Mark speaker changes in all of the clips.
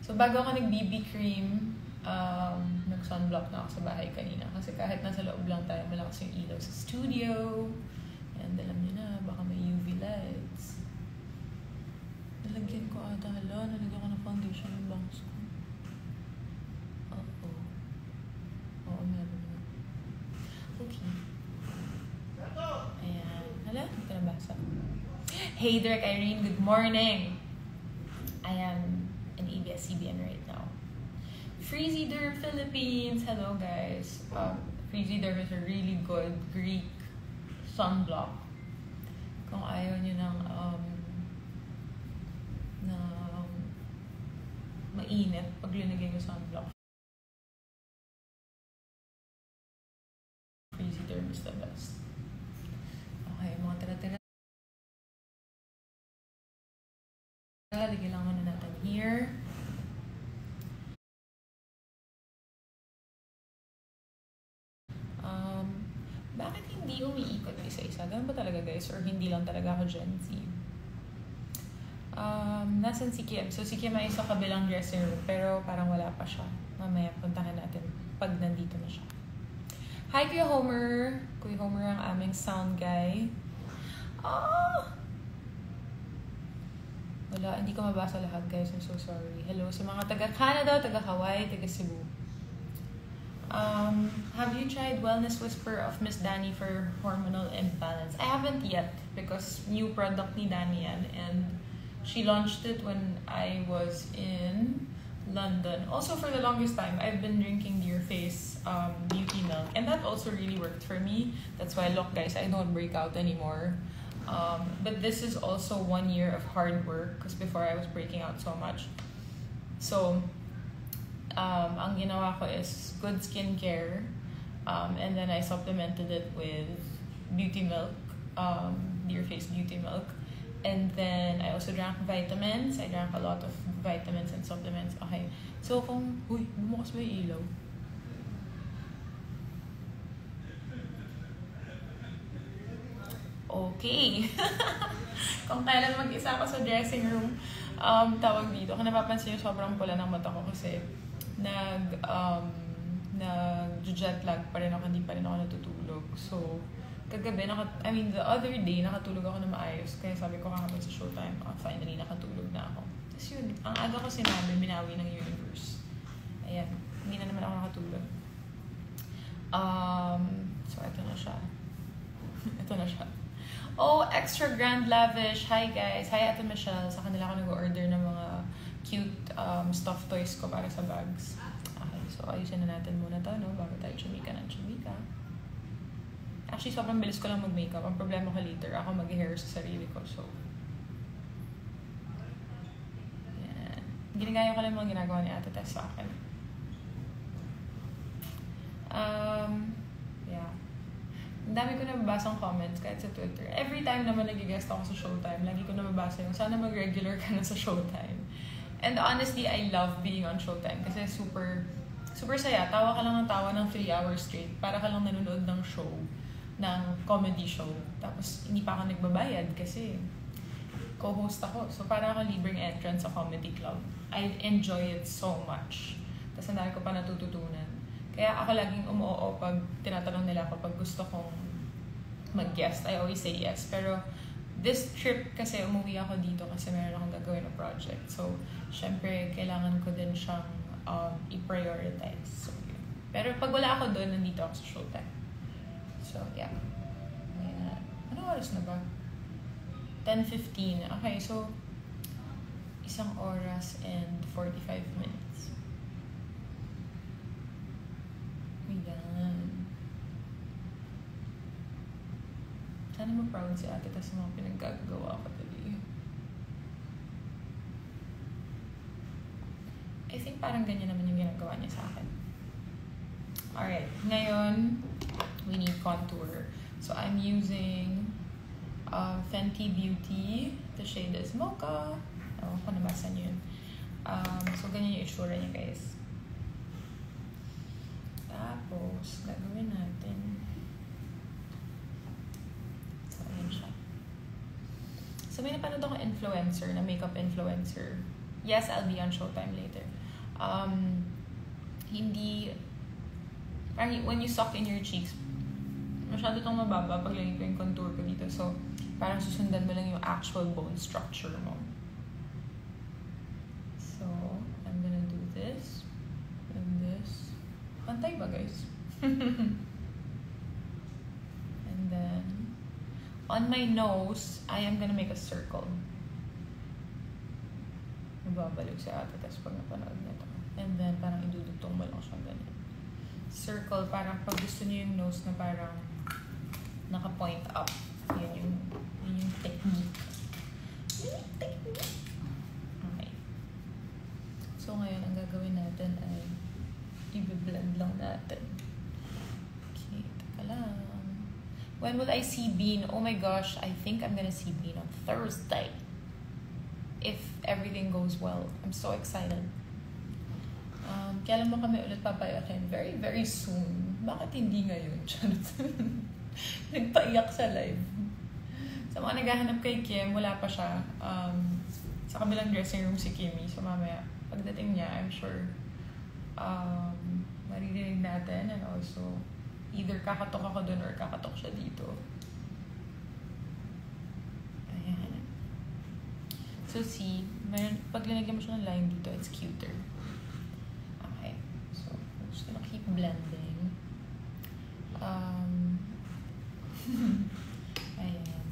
Speaker 1: So, bago ako nag-BB cream, nag-sunblock na ako sa bahay kanina. Kasi kahit nasa loob lang tayo, malakas yung ilaw sa studio. And alam niyo na, baka may UV lights. Nalagyan ko ata, nalagyan ko ng foundation ng bangs ko. Oo, meron na. Okay. Ayan. Hala, hindi ka nabasa. Hey, Direk Irene, good morning. I am in ABS-CBN right now. Freezy Derm Philippines. Hello, guys. Freezy Derm is a really good Greek sunblock. Kung ayaw nyo ng mainit pag linagay yung sunblock, Freezy Derm is the best. Okay, mga tira-tira. Lagyan lang muna natin here. Bakit hindi umiikot isa-isa? Ganun ba talaga, guys? Or hindi lang talaga ako Gen Z? Nasaan si Kim? So, si Kim ay sa kabilang dressing room, pero parang wala pa siya. Mamaya, puntahan natin pag nandito na siya. Hi, Kuya Homer! Kuya Homer ang aming sound guy. Wala, hindi ko mabasa lahat, guys. I'm so sorry. Hello sa mga taga-Canada, taga-Hawaii, taga-Cebu. Have you tried Wellness Whisper of Miss Danny for hormonal imbalance? I haven't yet because new product ni Danny yan, and she launched it when I was in London. Also, for the longest time, I've been drinking Dear Face beauty milk, and that also really worked for me. That's why, look, guys, I don't break out anymore. But this is also 1 year of hard work because before I was breaking out so much. So, ang ginawa ko is good skincare, and then I supplemented it with beauty milk, Dear Face beauty milk, and then I also drank vitamins. I drank a lot of vitamins and supplements. Okay, so kung, bumukas ba yung ilaw? Okay. Kung kailan mag-isa ako sa dressing room, tawag dito. Kung napapansin yung sobrang pula ng mata ko kasi nag-jet lag pa rin ako, hindi pa rin ako natutulog. So, kagabi, the other day, nakatulog ako na maayos. Kaya sabi ko kakapag sa showtime, finally nakatulog na ako. Tapos yun, ang aga ko sinabi, binawi ng universe. Ayan, hindi na naman ako nakatulog. So, ito na siya. Ito na siya. Oh, Extra Grand Lavish. Hi, guys. Hi, Ate Michelle. Sa kanila ako nag-order ng mga cute stuffed toys ko para sa bags. Okay, so ayusin na natin muna to, no? Bago tayo chumika ng chumika. Actually, sobrang bilis ko lang mag-makeup. Ang problema ko later, ako mag-hair sa sarili ko. So, yan. Ginagaya ko lang mga ginagawa ni Ate Tess sa akin. Yeah. Ang dami ko nababasang comments kahit sa Twitter. Every time naman nag-guest ako sa Showtime, lagi ko nababasa yung sana mag-regular ka na sa Showtime. And honestly, I love being on Showtime kasi super saya. Tawa ka lang ng tawa ng 3 hours straight. Para ka lang nanonood ng show, ng comedy show. Tapos hindi pa ako nagbabayad kasi co-host ako. So para ako libreng entrance sa comedy club. I enjoy it so much. Tapos ang dami ko pa natututunan. Kaya ako laging umuoo pag tinatanong nila ako pag gusto kong mag-guest. I always say yes. Pero this trip kasi umuwi ako dito kasi meron akong gagawin na project. So, syempre, kailangan ko din siyang i-prioritize. So, pero pag wala ako doon, nandito ako sa Showtime. So, yeah. Ayan. Ano oras na ba? 10:15. Okay, so 1 oras and 45 minutes. Ayan. Sana ma-proud si Ate sa mga pinaggagawa ko today. I think parang ganyan naman yung ginagawa niya sa akin. Alright, ngayon, we need contour. So, I'm using Fenty Beauty. The shade is Mocha. Ewan ko, nabasa niyo yun. So, ganyan yung itsura niya, guys. Tapos, gagawin natin. So, ayan siya. So, may napanood akong influencer, na makeup influencer. yes, I'll be on Showtime later. Hindi, parang when you suck in your cheeks, masyado itong mababa pag lagay ko yung contour ko dito. So, parang susundan mo lang yung actual bone structure mo. So, I'm gonna do this and this. Pantay ba, guys? And then, on my nose, I am gonna make a circle. Nababalik si ate, tapos pag napanood niya ito. And then, parang idudugtong mo lang siya ganyan. Circle, parang pag gusto niyo yung nose na parang naka-point up. Yun yung technique. Okay. So, ngayon, ang gagawin natin ay i-blend lang natin. Okay, taka lang. When will I see Bean? Oh my gosh, I think I'm gonna see Bean on Thursday. If everything goes well. I'm so excited. Kailan mo kami ulit papayakin? Very, very soon. Bakit hindi ngayon? Nagpaiyak sa live. Sa mga naghahanap kay Kim, wala pa siya. Sa kabilang dressing room si Kimmy. So mamaya, pagdating niya, I'm sure maririnig natin. And also, either kakatok ako dun or kakatok siya dito. Ayan. So see, pag linagyan mo siya ng line dito, it's cuter. Just gonna keep blending. Ayan.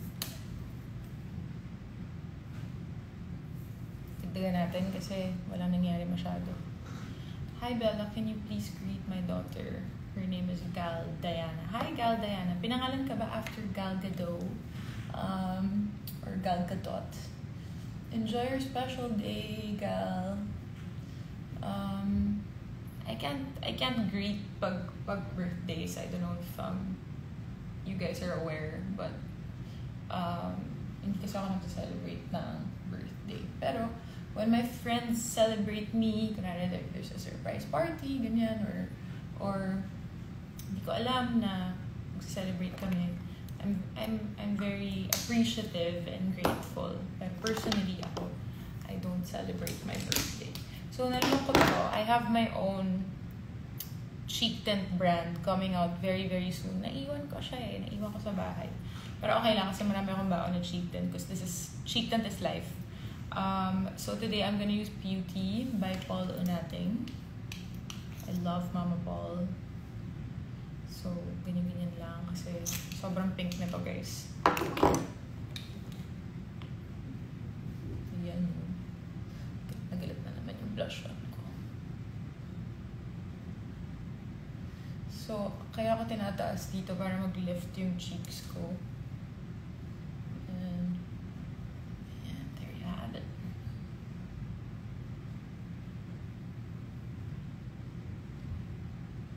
Speaker 1: Tigdagan natin kasi wala nangyari masyado. Hi Bella, can you please greet my daughter? Her name is Gal Diana. Hi Gal Diana. Pinangalan ka ba after Gal Gadot? Or Gal Gadot? Enjoy your special day, Gal. I can't greet pag birthdays. I don't know if you guys are aware, but hindi kasi ako nag-celebrate ng birthday. Pero when my friends celebrate me, kunwari there's a surprise party, ganyan, or hindi ko alam na mag-celebrate kami, I'm very appreciative and grateful. But personally ako, I don't celebrate my birthday. So, nalulungkot ko. I have my own cheek tint brand coming out very, very soon. Naiwan ko siya eh. Naiwan ko sa bahay. Pero okay lang kasi marami akong baon na cheek tint because cheek tint is life. So, today I'm gonna use Beauty by Paul Unating. I love Mama Paul. So, ganyan-ganyan lang kasi sobrang pink na to, guys. Ayan. Nagalit na naman yung blush on ko. So, kaya ako tinataas dito para mag-lift yung cheeks ko. And, ayan, there you have it.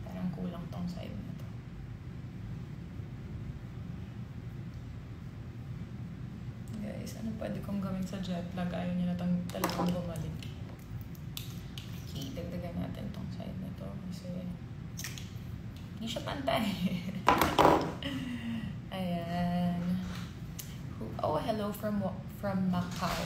Speaker 1: Parang kulang tong side na to. Guys, ano pwede kong gawin sa jet lag? Ayaw niya na talagang bumalik. Okay, dagdagan natin tong side na to kasi hindi siya pantay. Ayan. Oh, hello from Macau.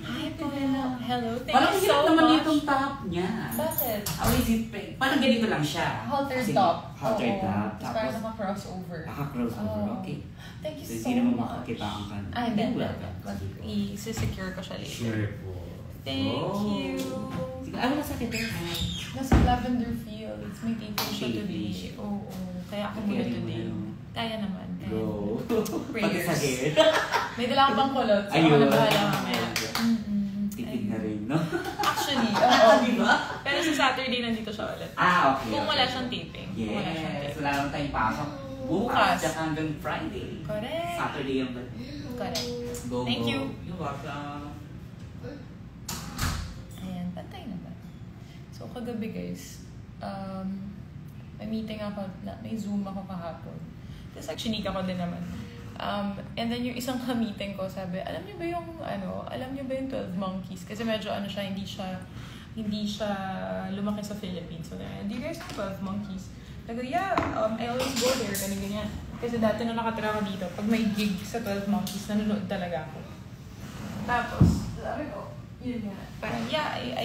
Speaker 1: Hi, Paula. Hello, thank
Speaker 2: parang
Speaker 1: you so much.
Speaker 2: Parang naman itong top niya.
Speaker 1: Bakit?
Speaker 2: How is it? Parang ganito lang siya.
Speaker 1: Halter top.
Speaker 2: Halter top.
Speaker 1: Tapos parang naka-crossover.
Speaker 2: Naka-crossover, okay.
Speaker 1: Thank you so much.
Speaker 2: Hindi naman makakitaan ka.
Speaker 1: Ay, hindi. I-secure ko siya later.
Speaker 2: Sure po.
Speaker 1: Thank you.
Speaker 2: Sige, wala sa akin.
Speaker 1: Nasa Lavender Field. It's my taping siya today. Oo. Kaya ako muna today. Kaya naman.
Speaker 2: Go.
Speaker 1: Prayers.
Speaker 2: Pagkasagit.
Speaker 1: May dala ka pang kulot. So ako na bahala mamaya.
Speaker 2: Tipid na rin, no?
Speaker 1: Actually, oo. Diba? Pero sa Saturday nandito siya ulit.
Speaker 2: Okay.
Speaker 1: Kung wala siyang taping.
Speaker 2: Yes. Wala naman tayong pasok.
Speaker 1: Bukas.
Speaker 2: Tsaka hanggang Friday.
Speaker 1: Correct.
Speaker 2: Saturday yung
Speaker 1: Correct.
Speaker 2: Go,
Speaker 1: Thank you.
Speaker 2: You're welcome.
Speaker 1: Ayan, pantay na ba? So, kagabi guys, may meeting ako, may Zoom ako kahapon. Tapos actually, ako din naman. And then yung isang ka-meeting ko, sabi, alam niyo ba yung 12 Monkeys? Kasi medyo siya, hindi siya lumaki sa Philippines. So, do you guys know 12 Monkeys? Sabi, yeah, I always go there, ganyan. Kasi dati nung nakatira ko dito, pag may gig sa 12 Monkeys, nanonood talaga ako. Tapos, sabi ko, yun nga. Parang, yeah, I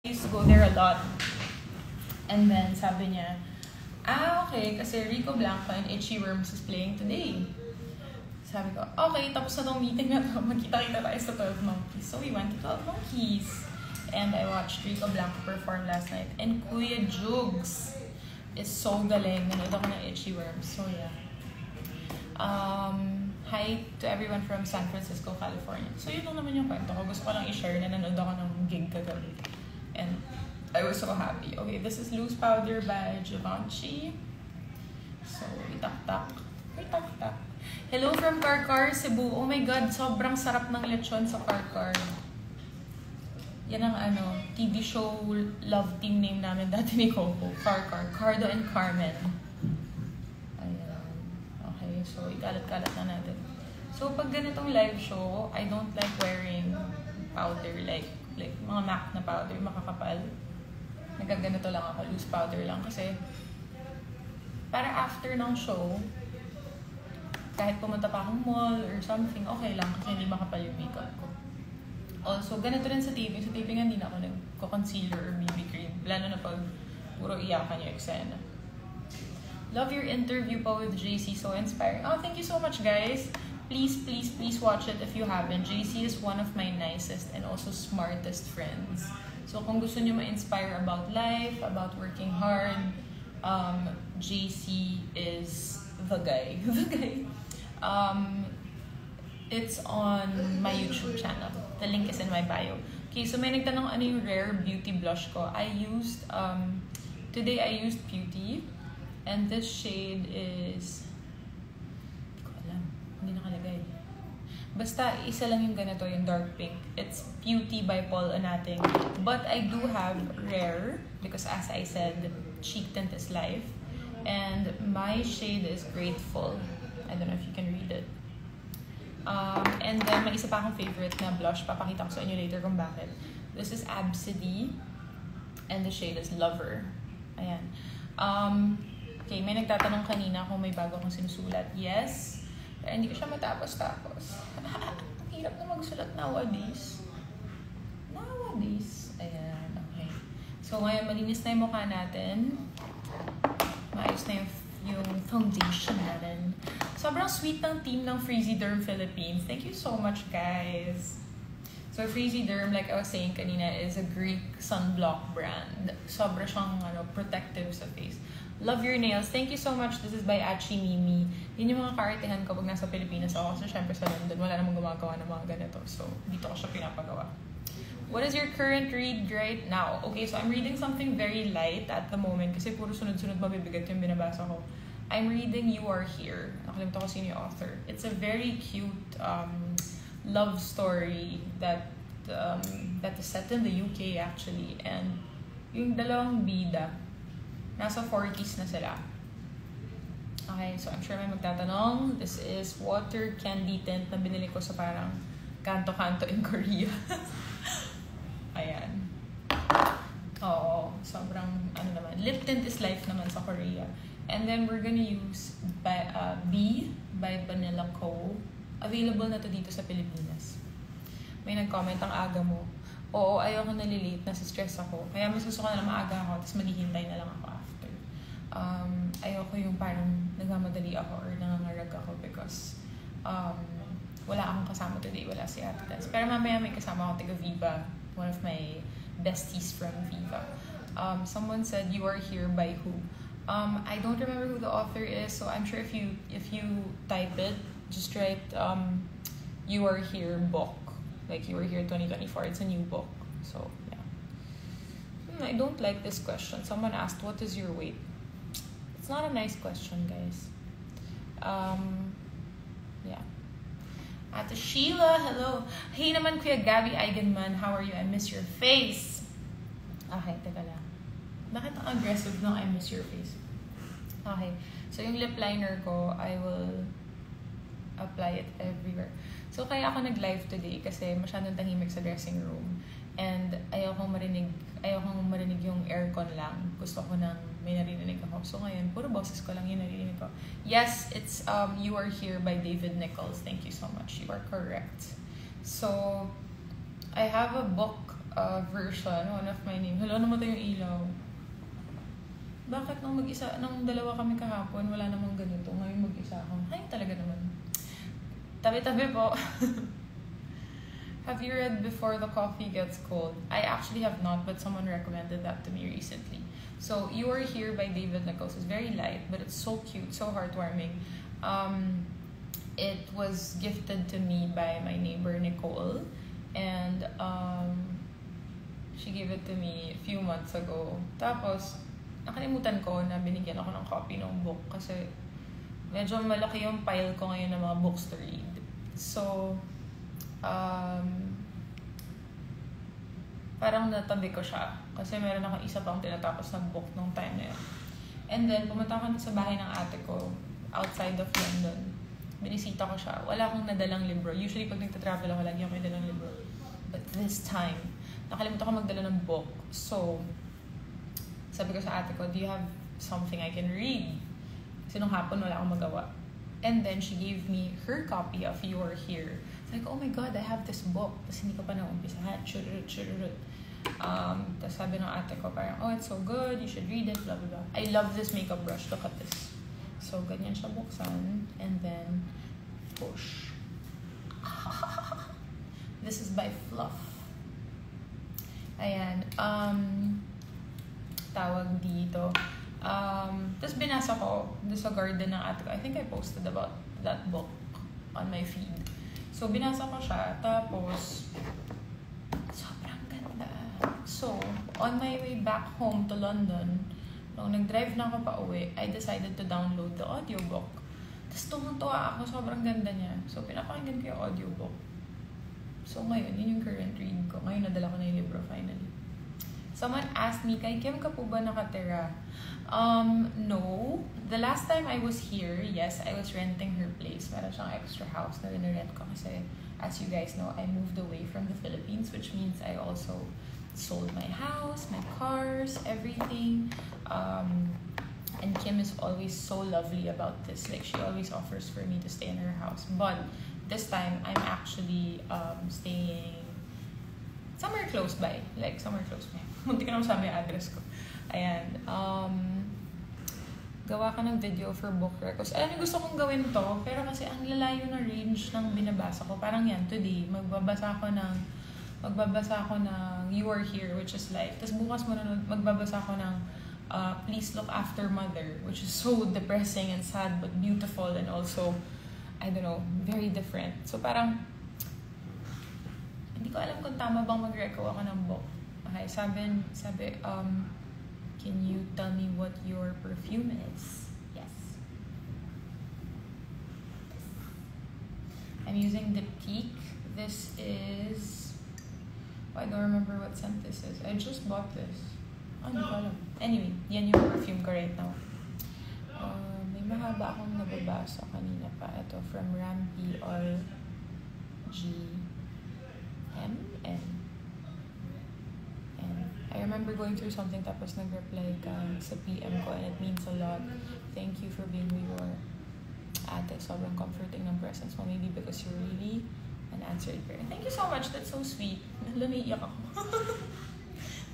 Speaker 1: used to go there a lot. And then, sabi niya, okay, kasi Rico Blanco and Itchy Worms is playing today. Sabi ko, okay, tapos na tong meeting na to, magkita-kita tayo sa 12 Monkeys. So we went to 12 Monkeys. And I watched Rico Blanco perform last night. And Kuya Jugs is so galing. Nanood ako ng Itchy Worms. So yeah. Hi to everyone from San Francisco, California. So yun lang naman yung kwento ko. Gusto ko lang i-share na nanood ako ng gig kagabi. And I was so happy. Okay, this is Loose Powder by Givenchy. So, itak-tak. Hello from Karkar, Cebu. Oh my God, sobrang sarap ng lechon sa Karkar. Yan ang TV show love team name namin dati ni Coco. Karkar, Cardo and Carmen. Ayan. Okay, so ikalat-kalat na natin. So, pag ganitong live show, I don't like wearing powder, like mga MAC na powder, makakapal. Nagaganito lang ako, loose powder lang. Kasi, para after ng show, kahit pumunta pa akong mall or something, okay lang kasi hindi makapal yung makeup ko. Also, ganito rin sa taping. Sa taping hindi na ako nagko-concealer or BB cream. Lalo na pag puro iyakan yung eksena. Love your interview po with JC. So inspiring. Oh, thank you so much, guys. Please watch it if you haven't. JC is one of my nicest and also smartest friends. So kung gusto niyo ma-inspire about life, about working hard, JC is the guy. It's on my YouTube channel. The link is in my bio. Okay, so may nagtanong ano yung rare beauty blush ko. Today I used Beauty. And this shade is, hindi ko alam. Hindi nakalagay. Basta isa lang yung ganito, yung dark pink. It's Beauty by Paul Anating. But I do have rare, because as I said, cheek tint is life. And my shade is Grateful. I don't know if you can read it. And then, may isa pa akong favorite na blush. Papakita ko sa inyo later kung bakit. This is Absidy. And the shade is Lover. Ayan. Okay, may nagtatanong kanina kung may bago akong sinusulat. Yes. Pero hindi ko siya matapos-tapos. Ang hirap na magsulat nowadays. Ayan, okay. So, ngayon, malinis na yung mukha natin. Maayos na yung foundation natin. Sobrang sweet ng team ng Freezy Derm Philippines. Thank you so much, guys. So, Freezy Derm, like I was saying kanina, is a Greek sunblock brand. Sobra siyang protective sa face. Love your nails. Thank you so much. This is by Achi Mimi. Yun yung mga kaartehan ko pag nasa Pilipinas ako. So, syempre sa London, wala namang gumagawa ng mga ganito. So, dito ko siya pinapagawa. What is your current read right now? Okay, so I'm reading something very light at the moment kasi puro sunod-sunod mabibigat yung binabasa ko. I'm reading You Are Here. Nakalimutan ko sino yung author. It's a very cute love story that is set in the UK actually. And yung dalawang bida, nasa 40s na sila. Okay, so I'm sure may magtatanong. This is water candy tint na binili ko sa parang kanto-kanto in Korea. Ayan. Oo, sobrang naman. Lip tint is life naman sa Korea. And then we're gonna use B by Vanilla Co. Available na to dito sa Pilipinas. May nag-comment ang aga mo. Oo, ayoko nalilate, nasa-stress ako. Kaya mas gusto ko na maaga ako, tapos maghihintay na lang ako after. Ayoko yung parang nagmamadali ako or nangangarag ako because wala akong kasama today, wala si Ate Tess. Pero mamaya may kasama ako taga Viva, one of my besties from Viva. Someone said You Are Here by who? I don't remember who the author is, so I'm sure if you type it, just write You Are Here book. Like You Are Here 2024, it's a new book. So, yeah. I don't like this question. Someone asked, what is your weight? It's not a nice question, guys. Yeah. Ate Sheila, hello. Hey naman, Kuya Gabby Eigenman, how are you? I miss your face. Okay, teka lang. Bakit ang aggressive ng I miss your face? Okay. So, yung lip liner ko, I will apply it everywhere. So, kaya ako nag-live today kasi masyadong tahimik sa dressing room. And ayokong marinig yung aircon lang. Gusto ko ng may narinig ako. So ngayon, puro boses ko lang yung narinig ko. Yes, it's You Are Here by David Nichols. Thank you so much. You are correct. So, I have a book version, one of my name. Hello, namatay yung ilaw. Bakit nung dalawa kami kahapon, wala namang ganito. Ngayon mag-isa ako. Ay, talaga naman. Tabi-tabi po. Have you read Before the Coffee Gets Cold? I actually have not, but someone recommended that to me recently. So, You Are Here by David Nichols is very light, but it's so cute, so heartwarming. It was gifted to me by my neighbor, Nicole. And she gave it to me a few months ago. Tapos, nakalimutan ko na binigyan ako ng copy ng book kasi medyo malaki yung pile ko ngayon ng mga books to read. So, parang natabi ko siya kasi meron akong isa pang tinatapos na book nung time na yun. And then, pumunta ako sa bahay ng ate ko outside of London. Binisita ko siya. Wala akong nadalang libro. Usually, pag nagta-travel ako, lagi ako may dalang libro. But this time, nakalimutan ko magdala ng book. So, sabi ko sa ate ko, do you have something I can read? Kasi nung hapon, wala akong magawa. And then, she gave me her copy of You Are Here. Like, oh my God, I have this book. Tapos hindi ko pa na-umpisahan. Tapos sabi ng ate ko, parang, oh, it's so good, you should read it, blah, blah, blah. I love this makeup brush. Look at this. So, ganyan siya buksan. And then, push. This is by Fluff. Ayan. Tawag dito. Tapos binasa ko doon sa garden ng ate ko. I think I posted about that book on my feed. So, binasa ko siya. Tapos, sobrang ganda. So, on my way back home to London, nung nag-drive na ako pa uwi, I decided to download the audiobook. Tapos tumutuwa ako, sobrang ganda niya. So, pinapakinggan ko yung audiobook. So, ngayon, yun yung current read ko. Ngayon, nadala ko na yung libro finally. Someone asked me, kay Kim ka po ba nakatira? No. The last time I was here, yes, I was renting her place. Meron siyang extra house na dinarent ko kasi, as you guys know, I moved away from the Philippines, which means I also sold my house, my cars, everything. And Kim is always so lovely about this. Like, she always offers for me to stay in her house. But this time, I'm actually staying somewhere close by. Like, somewhere close by. Munti ka naman sabi yung address ko. Ayan. Gawa ka ng video for book records. Alam niyo, gusto kong gawin to, pero kasi ang lalayo na range ng binabasa ko. Parang yan, today, magbabasa ako ng You Are Here, which is life. Tapos bukas magbabasa ako ng Please Look After Mother, which is so depressing and sad but beautiful and also, I don't know, very different. So parang, hindi ko alam kung tama bang mag-reco ako ng book. Okay, sabi, can you tell me what your perfume is? Yes. I'm using Diptyque. This is... Oh, I don't remember what scent this is. I just bought this. Oh, hindi ko alam. Anyway, yan yung perfume ko right now. May mahaba akong nababasa kanina pa. Ito, from Ram PRGMN. I remember going through something tapos nag-reply ka sa PM ko and it means a lot. Thank you for being who you are. Ate, sobrang comforting ng presence mo. Maybe because you're really an answered prayer. Thank you so much. That's so sweet. Lumiiyak ako.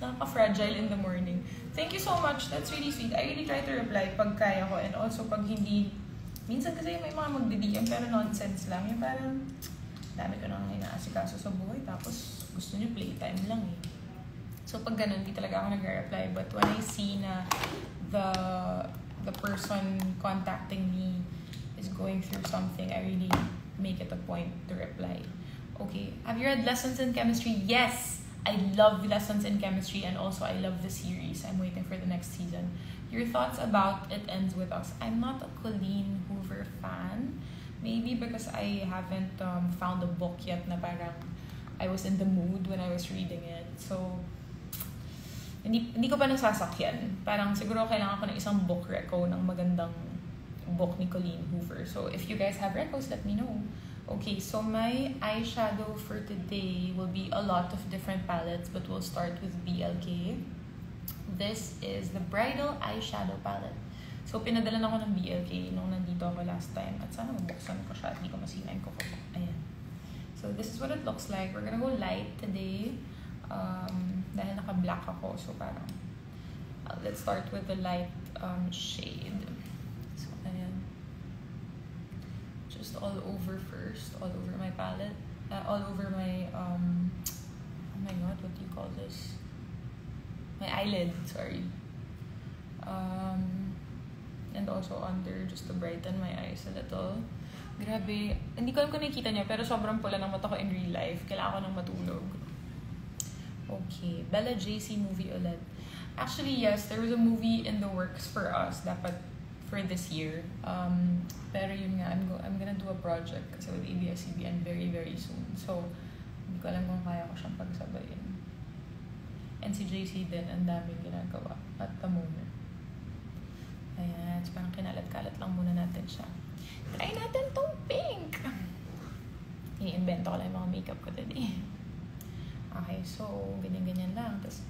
Speaker 1: Nakaka-fragile in the morning. Thank you so much. That's really sweet. I really try to reply pag kaya ko and also pag hindi. Minsan kasi may mga magdi-DM pero nonsense lang. Yung parang dami ko nang inaasikaso sa buhay tapos gusto niyo playtime lang eh. So, pag ganun, hindi talaga ako nag-reply. But when I see na the person contacting me is going through something, I really make it a point to reply. Okay. Have you read Lessons in Chemistry? Yes! I love Lessons in Chemistry and also I love the series. I'm waiting for the next season. Your thoughts about It Ends With Us? I'm not a Colleen Hoover fan. Maybe because I haven't found a book yet na parang I was in the mood when I was reading it. So, hindi ko pa nasasakyan. Parang siguro kailangan ko ng isang book reco ng magandang book ni Colleen Hoover. So, if you guys have recos, let me know. Okay, so my eyeshadow for today will be a lot of different palettes, but we'll start with BLK. This is the Bridal Eyeshadow Palette. So, pinadalan ako ng BLK nung nandito ako last time. At sana mabuksan ko siya at di ko masina yung kuko. Ayan. So, this is what it looks like. We're gonna go light today. Dahil naka-black ako. So, parang, let's start with the light shade. So, ayan. Just all over first. All over my palette. All over my, oh my god, what do you call this? My eyelid, sorry. And also under, just to brighten my eyes a little. Grabe. Hindi ko alam kung nakikita niya, pero sobrang pula ng mata ko in real life. Kailangan ko ng matulog. Okay. Bella JC movie ulit. Actually, yes, there was a movie in the works for us. Dapat for this year. Pero yun nga, I'm gonna do a project kasi with ABS-CBN very, very soon. So, hindi ko alam kung kaya ko siyang pagsabayin. And si JC din, ang daming ginagawa at the moment. Ayan, so parang kinalat-kalat lang muna natin siya. Try natin tong pink! I-invento ko lang yung mga makeup ko today. Okay, so ganyan-ganyan lang. Tapos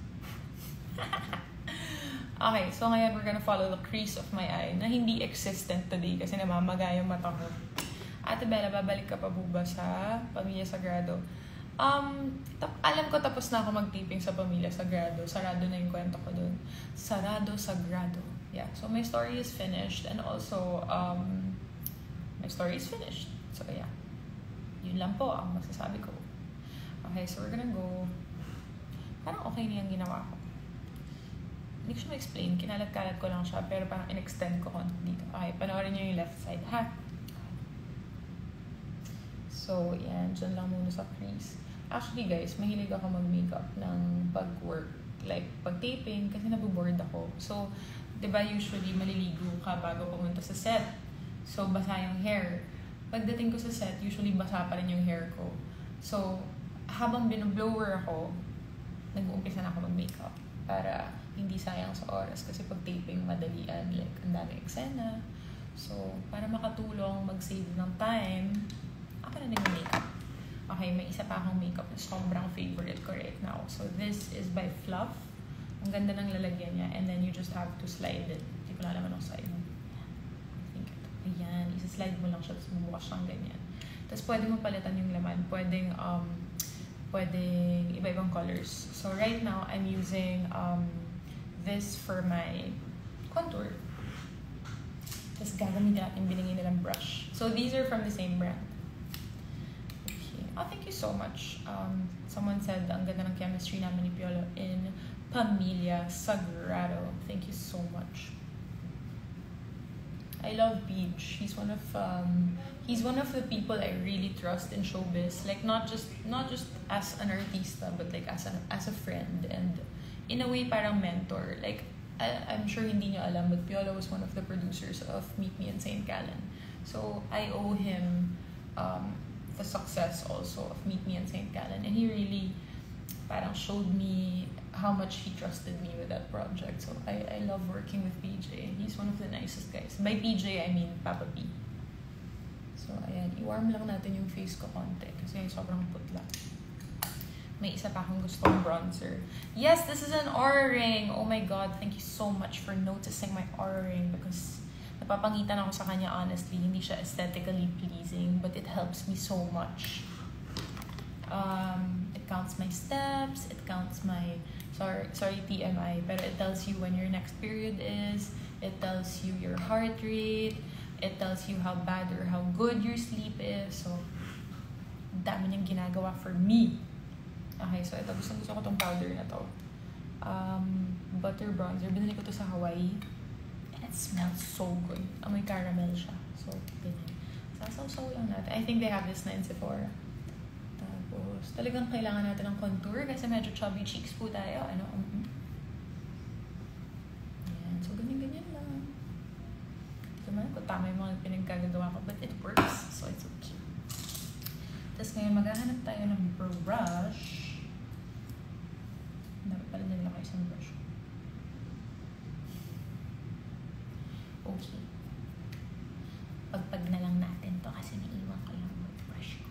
Speaker 1: okay, so ngayon we're gonna follow the crease of my eye na hindi existent today kasi namamaga yung mata ko. Ate Bella, babalik ka pa po ba sa Pamilya Sagrado? Alam ko tapos na ako mag-taping sa Pamilya Sagrado. Sarado na yung kwento ko dun. Sarado Sagrado. Yeah, so my story is finished and also my story is finished. So yeah, yun lang po ang masasabi ko. Okay, so we're gonna go. Parang okay na yung ginawa ko. Hindi ko siya ma-explain. Kinalat-kalat ko lang siya pero parang in-extend ko konti dito. Okay, panoorin niyo yung left side, ha? So, yan. Diyan lang muna sa crease. Actually, guys, mahilig ako mag-makeup ng pag-work. Like, pag-taping, kasi nabuboard ako. So, diba usually maliligo ka bago pumunta sa set. So, basa yung hair. Pagdating ko sa set, usually basa pa rin yung hair ko. So, habang binoblower ako, nag-uumpisa na ako mag-makeup para hindi sayang sa oras. Kasi pag taping, madalian. Like, ang daming eksena. So, para makatulong, mag-save ng time, ako na nag-makeup. Okay, may isa pa akong makeup na sobrang favorite ko right now. So, this is by Fluff. Ang ganda ng lalagyan niya. And then, you just have to slide it. Hindi ko na naman ang side. I think ito. Ayan. Isa-slide mo lang siya. Tapos bubukas siyang ganyan. Tapos, pwede mo palitan yung laman. Pwedeng iba-ibang colors. So, right now, I'm using this for my contour. Tapos, gagamitin natin binigay nilang brush. So, these are from the same brand. Okay. Oh, thank you so much. Someone said, ang ganda ng chemistry namin ni Piolo in Pamilya Sagrado. Thank you so much. I love Beach. He's one of the people I really trust in showbiz. Like not just as an artista, but like as a friend and in a way parang mentor. Like I'm sure hindi niyo alam, but Piolo was one of the producers of Meet Me in St. Gallen. So I owe him the success also of Meet Me in St. Gallen, and he really parang showed me how much he trusted me with that project. So I love working with PJ. He's one of the nicest guys. By PJ, I mean Papa P. So ayan, i-warm lang natin yung face ko konti kasi sobrang putla. May isa pa akong gustong bronzer. Yes, this is an Aura ring. Oh my god, thank you so much for noticing my Aura ring because napapangitan ako sa kanya honestly. Hindi siya aesthetically pleasing, but it helps me so much. It counts my steps, it counts my, sorry TMI, but it tells you when your next period is, it tells you your heart rate, it tells you how bad or how good your sleep is. So, dami niyang ginagawa for me. Okay, so ito, gusto ko tong powder na to. Butter bronzer, binili ko to sa Hawaii, and it smells so good. Amoy caramel siya. So, ganyan. Sasaw-saw lang natin. I think they have this na in Sephora. Tapos, talagang kailangan natin ng contour kasi medyo chubby cheeks po tayo. Ano? Ayan. So, ganyan-ganyan lang. Ito man, kung tama yung mga pinagkagagawa ko, but it works. So, it's okay. Tapos ngayon, maghahanap tayo ng brush. Dapat pala nila kayo isang brush. Okay. Pagpag na lang natin to kasi naiwan ko yung brush ko.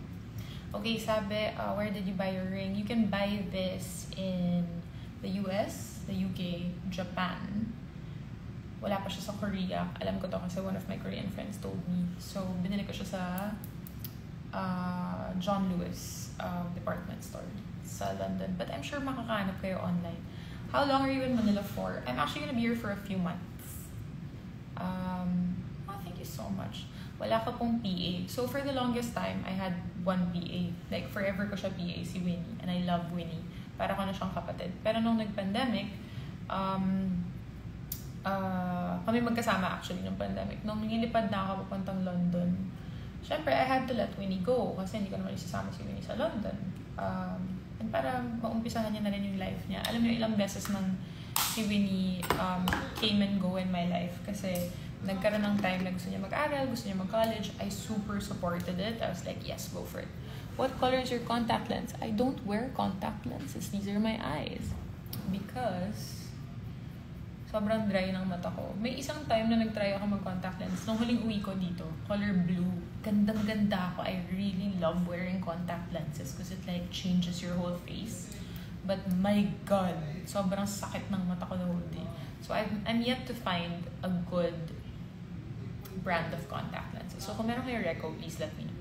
Speaker 1: Okay, sabi, where did you buy your ring? You can buy this in the US. the UK, Japan. Wala pa siya sa Korea. Alam ko to kasi one of my Korean friends told me. So, binili ko siya sa John Lewis department store sa London. But I'm sure makakahanap kayo online. How long are you in Manila for? I'm actually gonna be here for a few months. Thank you so much. Wala ka pong PA. So, for the longest time, I had one PA. Like, forever ko siya PA, si Winnie. And I love Winnie. Para ko na siyang kapatid. Pero nung nag-pandemic, kami magkasama actually nung pandemic. Nung nilipad na ako papuntang London, syempre, I had to let Winnie go kasi hindi ko naman isasama si Winnie sa London. And para maumpisahan niya na rin yung life niya. Alam niyo, ilang beses nang si Winnie came and go in my life kasi nagkaroon ng time na gusto niya mag-aral, gusto niya mag-college. I super supported it. I was like, yes, go for it. What color is your contact lens? I don't wear contact lenses. These are my eyes. Because sobrang dry ng mata ko. May isang time na nag-try ako mag-contact lens. Nung huling uwi ko dito, color blue. Gandang-ganda ako. I really love wearing contact lenses because it like changes your whole face. But my God, sobrang sakit ng mata ko the whole day. So I'm yet to find a good brand of contact lenses. So kung meron kayo reco, please let me know.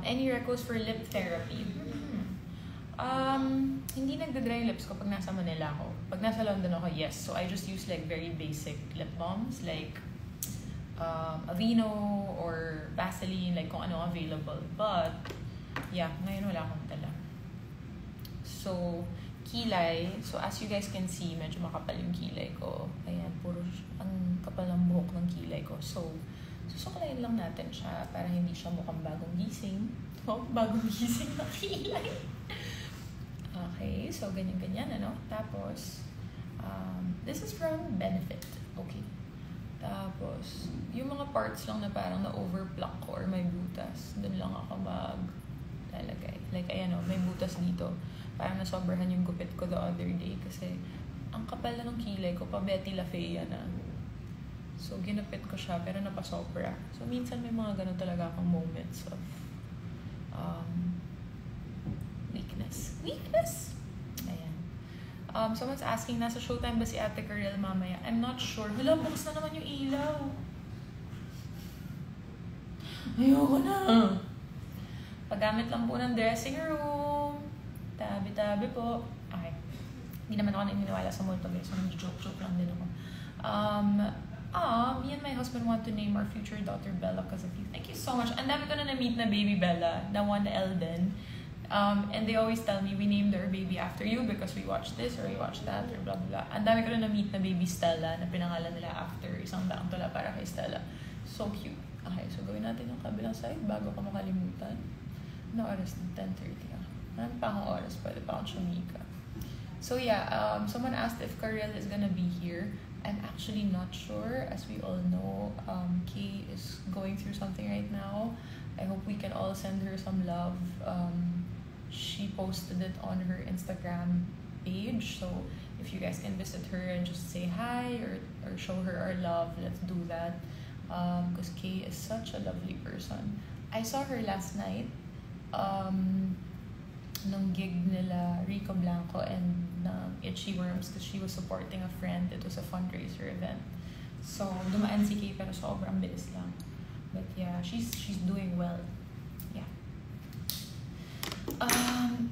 Speaker 1: Any recos for lip therapy? Hindi nagda-dry lips ko pag nasa Manila ako. Pag nasa London ako, yes. So I just use like very basic lip balms like Aveeno or Vaseline, like kung ano available. But yeah, ngayon wala akong dala. So kilay. So as you guys can see, medyo makapal yung kilay ko. Ayan, puro ang kapal ng buhok ng kilay ko. So susuklayin lang natin siya para hindi siya mukhang bagong gising. Oh, bagong gising na kilay. Okay, so ganyan-ganyan, ano? Tapos, this is from Benefit. Okay. Tapos, yung mga parts lang na parang na-overpluck ko or may butas, dun lang ako maglalagay. Like, ayan o, may butas dito. Parang nasobrahan yung gupit ko the other day kasi ang kapal na ng kilay ko, pa Betty La Fea na. So, ginupit ko siya, pero napasobra. So, minsan may mga ganun talaga akong moments of weakness. Ayan. Someone's asking, nasa showtime ba si Ate Karel mamaya? I'm not sure. Hala, bukas na naman yung ilaw. Ayoko na. Paggamit lang po ng dressing room. Tabi-tabi po. Okay. Hindi naman ako naniniwala sa multo. So, joke lang din ako. Me and my husband want to name our future daughter Bella because of you. Thank you so much. And dami ko na na-meet na baby Bella, na one Elden. And they always tell me, we named our baby after you because we watched this or we watched that or blah, blah, blah. And dami ko na na-meet na baby Stella na pinangalan nila after isang daang tula para kay Stella. So cute. Okay, so gawin natin yung kabilang side bago ko makalimutan. Ano oras na? 10:30 ah. Marami pa akong oras. Pwede pa akong sumika. So yeah, someone asked if Karel is gonna be here. I'm actually not sure. As we all know, Kay is going through something right now. I hope we can all send her some love. She posted it on her Instagram page. So if you guys can visit her and just say hi or show her our love, let's do that. Because Kay is such a lovely person. I saw her last night. Nung gig nila Rico Blanco and Itchy Worms because she was supporting a friend. It was a fundraiser event. So, dumaan si Kay pero sobrang bilis lang. But yeah, she's doing well. Yeah.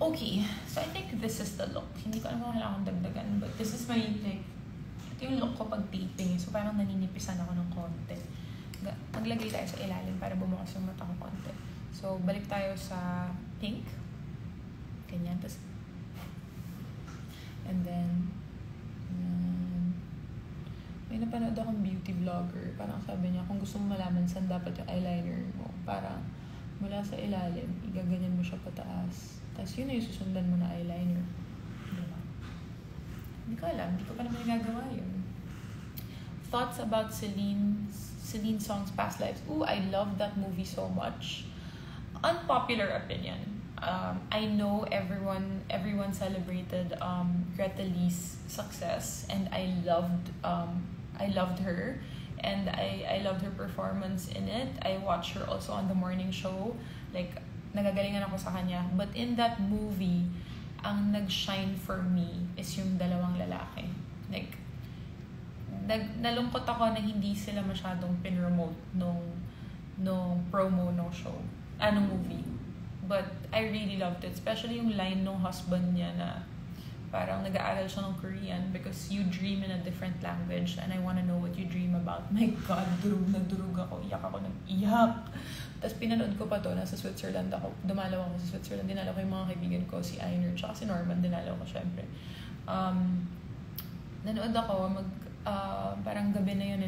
Speaker 1: Okay. So, I think this is the look. Hindi ko alam kung kailangan dagdagan. But this is my, like, ito yung look ko pag taping. So, parang naninipisan ako ng konti. Maglagay tayo sa ilalim para bumukas yung mata ko konti. So, balik tayo sa pink. Ganyan. Tapos, and then, may napanood akong beauty vlogger. Parang sabi niya, kung gusto mo malaman saan dapat yung eyeliner mo, parang mula sa ilalim, igaganyan mo siya pataas. Tapos yun na yung susundan mo na eyeliner. Diba? Hindi ko alam. Hindi ko pa naman nagagawa yun. Thoughts about Celine Song's past lives. Ooh, I love that movie so much. Unpopular opinion. I know everyone celebrated Greta Lee's success, and I loved her, and I loved her performance in it. I watched her also on the morning show, like nagagalingan ako sa kanya. But in that movie, ang nag-shine for me is yung dalawang lalaki. Like, nalungkot ako na hindi sila masyadong pinromote nung promo ng show, nung movie. But I really loved it, especially yung line ng husband niya na parang nag-aaral siya ng Korean because you dream in a different language and I wanna know what you dream about. My God, nagdurog ako, iyak ako ng iyak. Tapos pinanood ko pa to, nasa Switzerland ako, dumalaw ako sa Switzerland, dinalaw ko yung mga kaibigan ko, si Einer, tsaka si Norman, dinalaw ko syempre. Nanood ako, parang gabi na yun,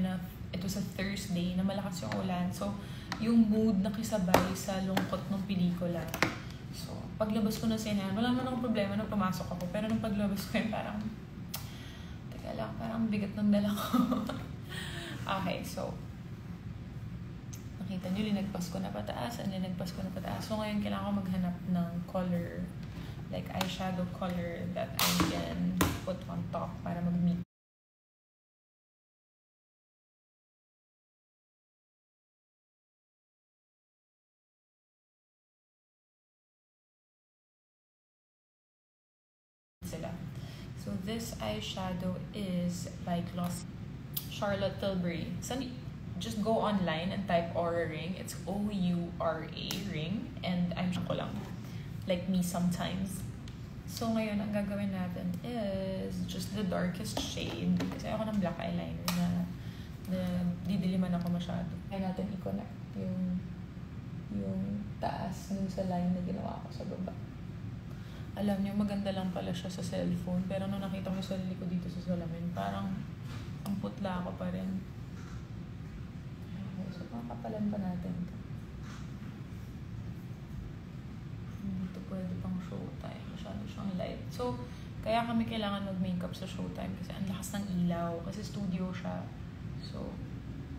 Speaker 1: it was a Thursday, na malakas yung ulan. So, yung mood nakisabay sa lungkot ng pelikula. So, paglabas ko ng sinehan, wala man akong problema nung pumasok ako. Pero nung paglabas ko yun, parang, teka lang, parang bigat ng dala ko. Okay, so, nakita nyo, linagpas ko na pataas, So, ngayon, kailangan ko maghanap ng color, like eyeshadow color that I can put on top para mag-meet. So this eyeshadow is by Glossy Charlotte Tilbury. So just go online and type Aura Ring. It's O-U-R-A ring. And I'm ko lang. Like me sometimes. So ngayon, ang gagawin natin is just the darkest shade. Kasi ako ng black eyeliner na didiliman ako masyado. Kaya natin i-connect yung taas dun sa line na ginawa ko sa baba. Alam niyo, maganda lang pala siya sa cellphone. Pero nung nakita ko yung sarili ko dito sa salamin, parang ang putla ako pa rin. Okay, so makakapalan pa natin ito. Hindi ito pwede pang showtime. Masyado siyang light. So, kaya kami kailangan mag-makeup sa showtime kasi ang lakas ng ilaw. Kasi studio siya. So,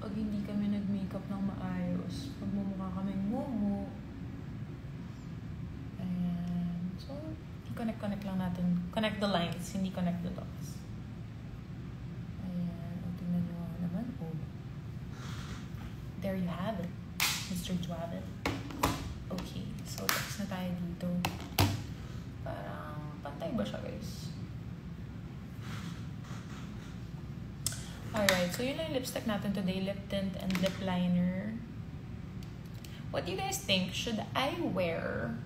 Speaker 1: pag hindi kami nag-makeup ng maayos, magmumukha kaming mumu. So, i-connect lang natin. Connect the lines, hindi connect the dots. Ayan. O, tingnan nyo naman. Oh. There you have it, Mr. Dwavet. Okay. So, tapos na tayo dito. Parang, pantay ba siya, guys? Alright. So, yun lang yung lipstick natin today. Lip tint and lip liner. What do you guys think? Should I wear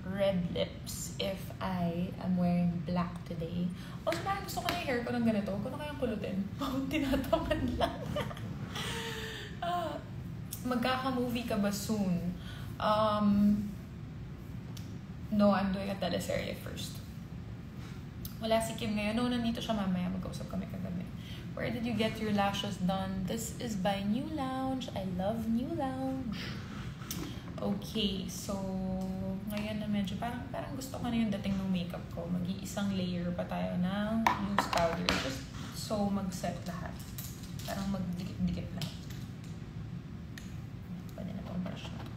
Speaker 1: red lips if I am wearing black today? O, parang gusto ko na yung hair ko ng ganito. Huwag ko na kayang kulutin. Tinatamad lang. Magkaka-movie ka ba soon? No, I'm doing a teleserye first. Wala si Kim ngayon. No, nandito siya mamaya. Mag-usap kami kagabi. Where did you get your lashes done? This is by New Lounge. I love New Lounge. Okay, so ngayon na medyo parang gusto ko na yung dating ng makeup ko. Mag-iisang layer pa tayo ng loose powder. Just so mag-set lahat. Parang magdikit-dikit lahat. Pwede na itong brush na.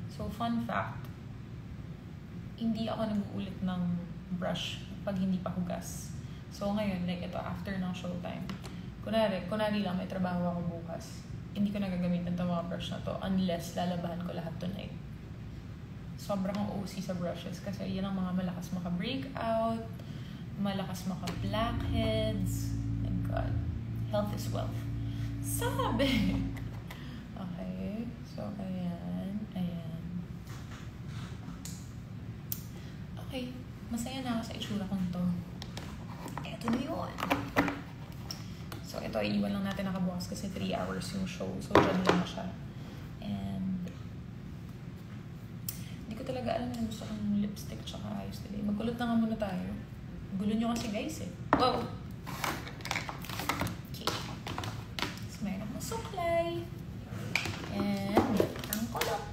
Speaker 1: So, fun fact. Hindi ako nag-uulit ng brush pag hindi pa hugas. So, ngayon, like ito, after ng showtime. Kunwari lang, may trabaho ako bukas. Hindi ko nagagamitan itong mga brush na to unless lalabahan ko lahat tonight. Sobrang ang OC sa brushes kasi yan ang mga malakas maka-breakout, malakas maka-blackheads. My God. Health is wealth. Sabi! Okay. So, ayan. Okay. Masaya na ako sa itsura kong to. Eto na yun. So, ito ay iwan lang natin nakabukas kasi 3 hours yung show. So, dyan lang siya. And, hindi ko talaga alam na gusto kong lipstick tsaka ayos today. Magkulot na nga muna tayo. Gulo nyo kasi guys eh. Wow! Okay. So, mayroon akong suklay. And, ang kulot.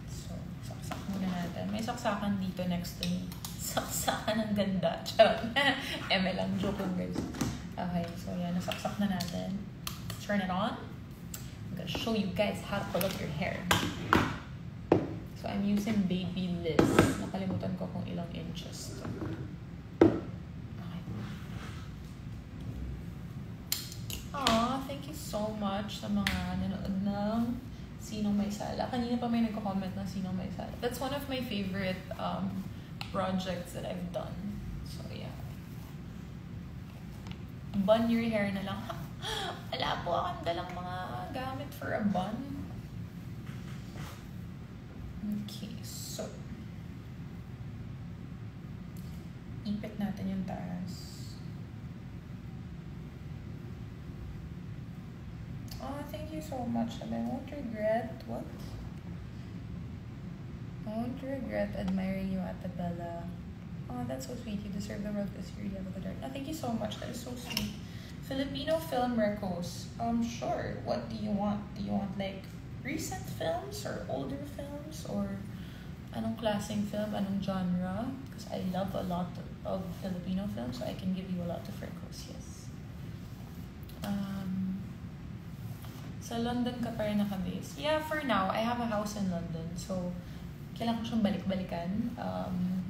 Speaker 1: So, saksak muna natin. May saksakan dito next to me. Saksakan ng ganda. ML lang. Joke lang, guys. Okay, so yan. Nasaksak na natin. Turn it on. I'm gonna show you guys how to pull up your hair. So, I'm using Baby Liz. Nakalimutan ko kung ilang inches to. Okay. Aw, thank you so much sa mga nanood ng Sinong May Sala. Kanina pa may nagko-comment na Sinong May Sala. That's one of my favorite projects that I've done. So, yeah. Bun your hair na lang. Wala po akong dalang mga gamit for a bun. Okay, so. Ipit natin yung taas. Oh, thank you so much. And I won't regret, what? I won't regret admiring you, Ate Bella. Oh, that's so sweet. You deserve the world this year. You have a good heart. Oh, thank you so much. That is so sweet. Filipino film recos. Sure. What do you want? Do you want like recent films or older films or anong klaseng film, anong genre? Because I love a lot of Filipino films, so I can give you a lot of recos. Yes. Sa London ka pa rin naka-base? Yeah, for now, I have a house in London. So, kailangan ko siyang balik-balikan.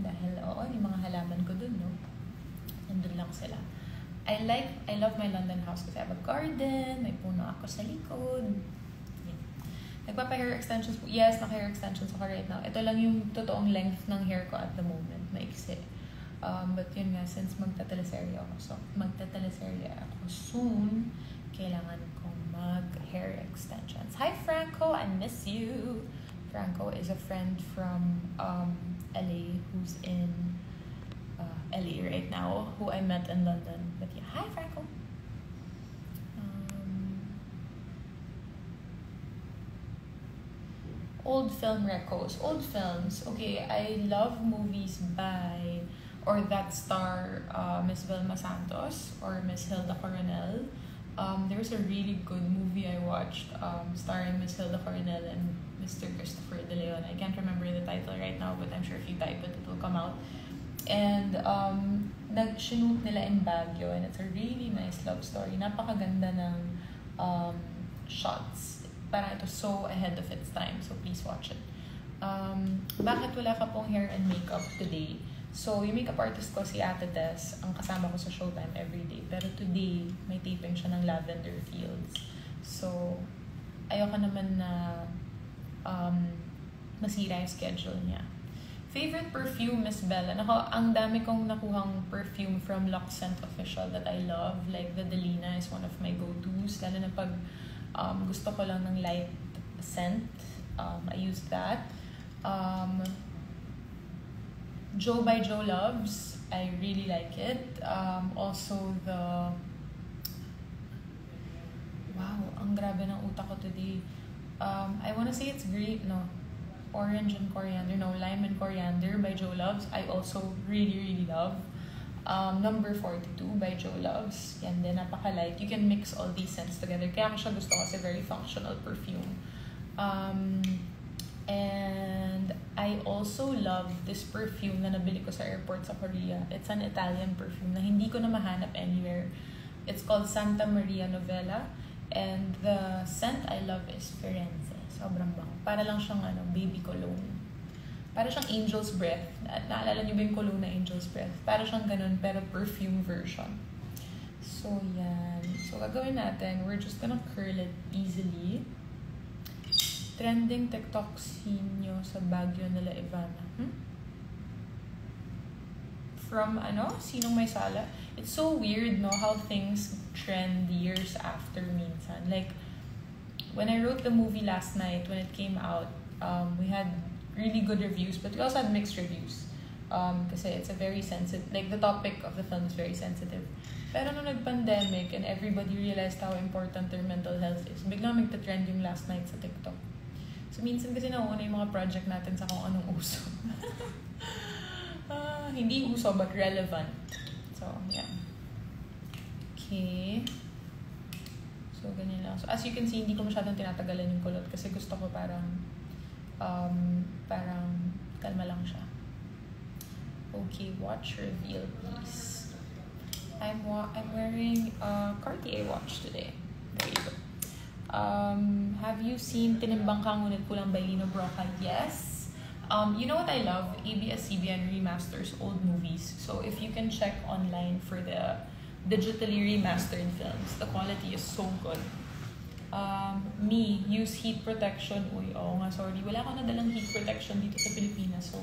Speaker 1: Dahil, yung mga halaman ko dun, no? Nandun lang sila. I love my London house kasi I have a garden, may puno ako sa likod. Yeah. Nagpapa-hair extensions po. Yes, naka-hair extensions ako right now. Ito lang yung totoong length ng hair ko at the moment. Maiksi. But yun nga, since magtateleserye ako. So, magtateleserye ako soon. Kailangan kong mag-hair extensions. Hi, Franco! I miss you! Franco is a friend from LA who's in LA right now, who I met in London. But yeah, hi, Franco! Old film recos. Old films. Okay, I love movies by or that star Miss Vilma Santos or Miss Hilda Coronel. There was a really good movie I watched starring Miss Hilda Coronel and Mr. Christopher De Leon. I can't remember the title right now, but I'm sure if you type it, it will come out. And nag-shoot nila in Baguio, and it's a really nice love story. Napakaganda ng shots. Parang ito so ahead of its time, so please watch it. Bakit wala ka pong hair and makeup today? So, yung makeup artist ko, si Ate Des, ang kasama ko sa Showtime everyday. Pero today, may taping siya ng Lavender Fields. So, ayoko naman na masira yung schedule niya. Favorite perfume, Miss Bella? Ang dami kong nakuhang perfume from Lockscent Official that I love. Like, the Delina is one of my go-tos. Lalo na pag gusto ko lang ng light scent. I use that. Joe by Joe Loves. I really like it. Also the... Wow, ang grabe ng utak ko today. I wanna say it's great, no? Orange and Coriander. No, Lime and Coriander by Joe Loves. I also really, really love. Number 42 by Joe Loves. Yan din, napaka-light. You can mix all these scents together. Kaya ko siya gusto kasi very functional perfume. And I also love this perfume na nabili ko sa airport sa Korea. It's an Italian perfume na hindi ko na mahanap anywhere. It's called Santa Maria Novella. And the scent I love is Firenze. Sobrang bango. Para lang siyang baby cologne. Para siyang Angel's Breath. Naalala niyo ba yung cologne na Angel's Breath? Para siyang ganun, pero perfume version. So, yan. So, gagawin natin, we're just gonna curl it easily. Trending TikTok scene nyo sa Baguio nila Ivana. From, Sinong May Sala? It's so weird, no? How things trend years after minsan. Like, when I wrote the movie last night, when it came out, we had really good reviews, but we also had mixed reviews. Kasi it's a very sensitive, like the topic of the film is very sensitive. Pero nung nag-pandemic and everybody realized how important their mental health is, biglang magta-trend yung Last Night sa TikTok. So minsan kasi nauuna yung mga project natin sa kung anong uso. Hindi uso, but relevant. So, yeah. Okay. So, ganyan lang. So, as you can see, hindi ko masyadong tinatagalan yung kulot kasi gusto ko parang kalma lang siya. Okay, watch reveal, please. I'm wearing a Cartier watch today. There you go. Have you seen Tinimbang Ka Ngunit Kulang by Lino Broca? Yes. You know what I love? ABS-CBN remasters old movies. So if you can check online for the digitally remastered films, the quality is so good. Me, use heat protection. Uy, oo nga, sorry. Wala akong nadalang heat protection dito sa Pilipinas. So,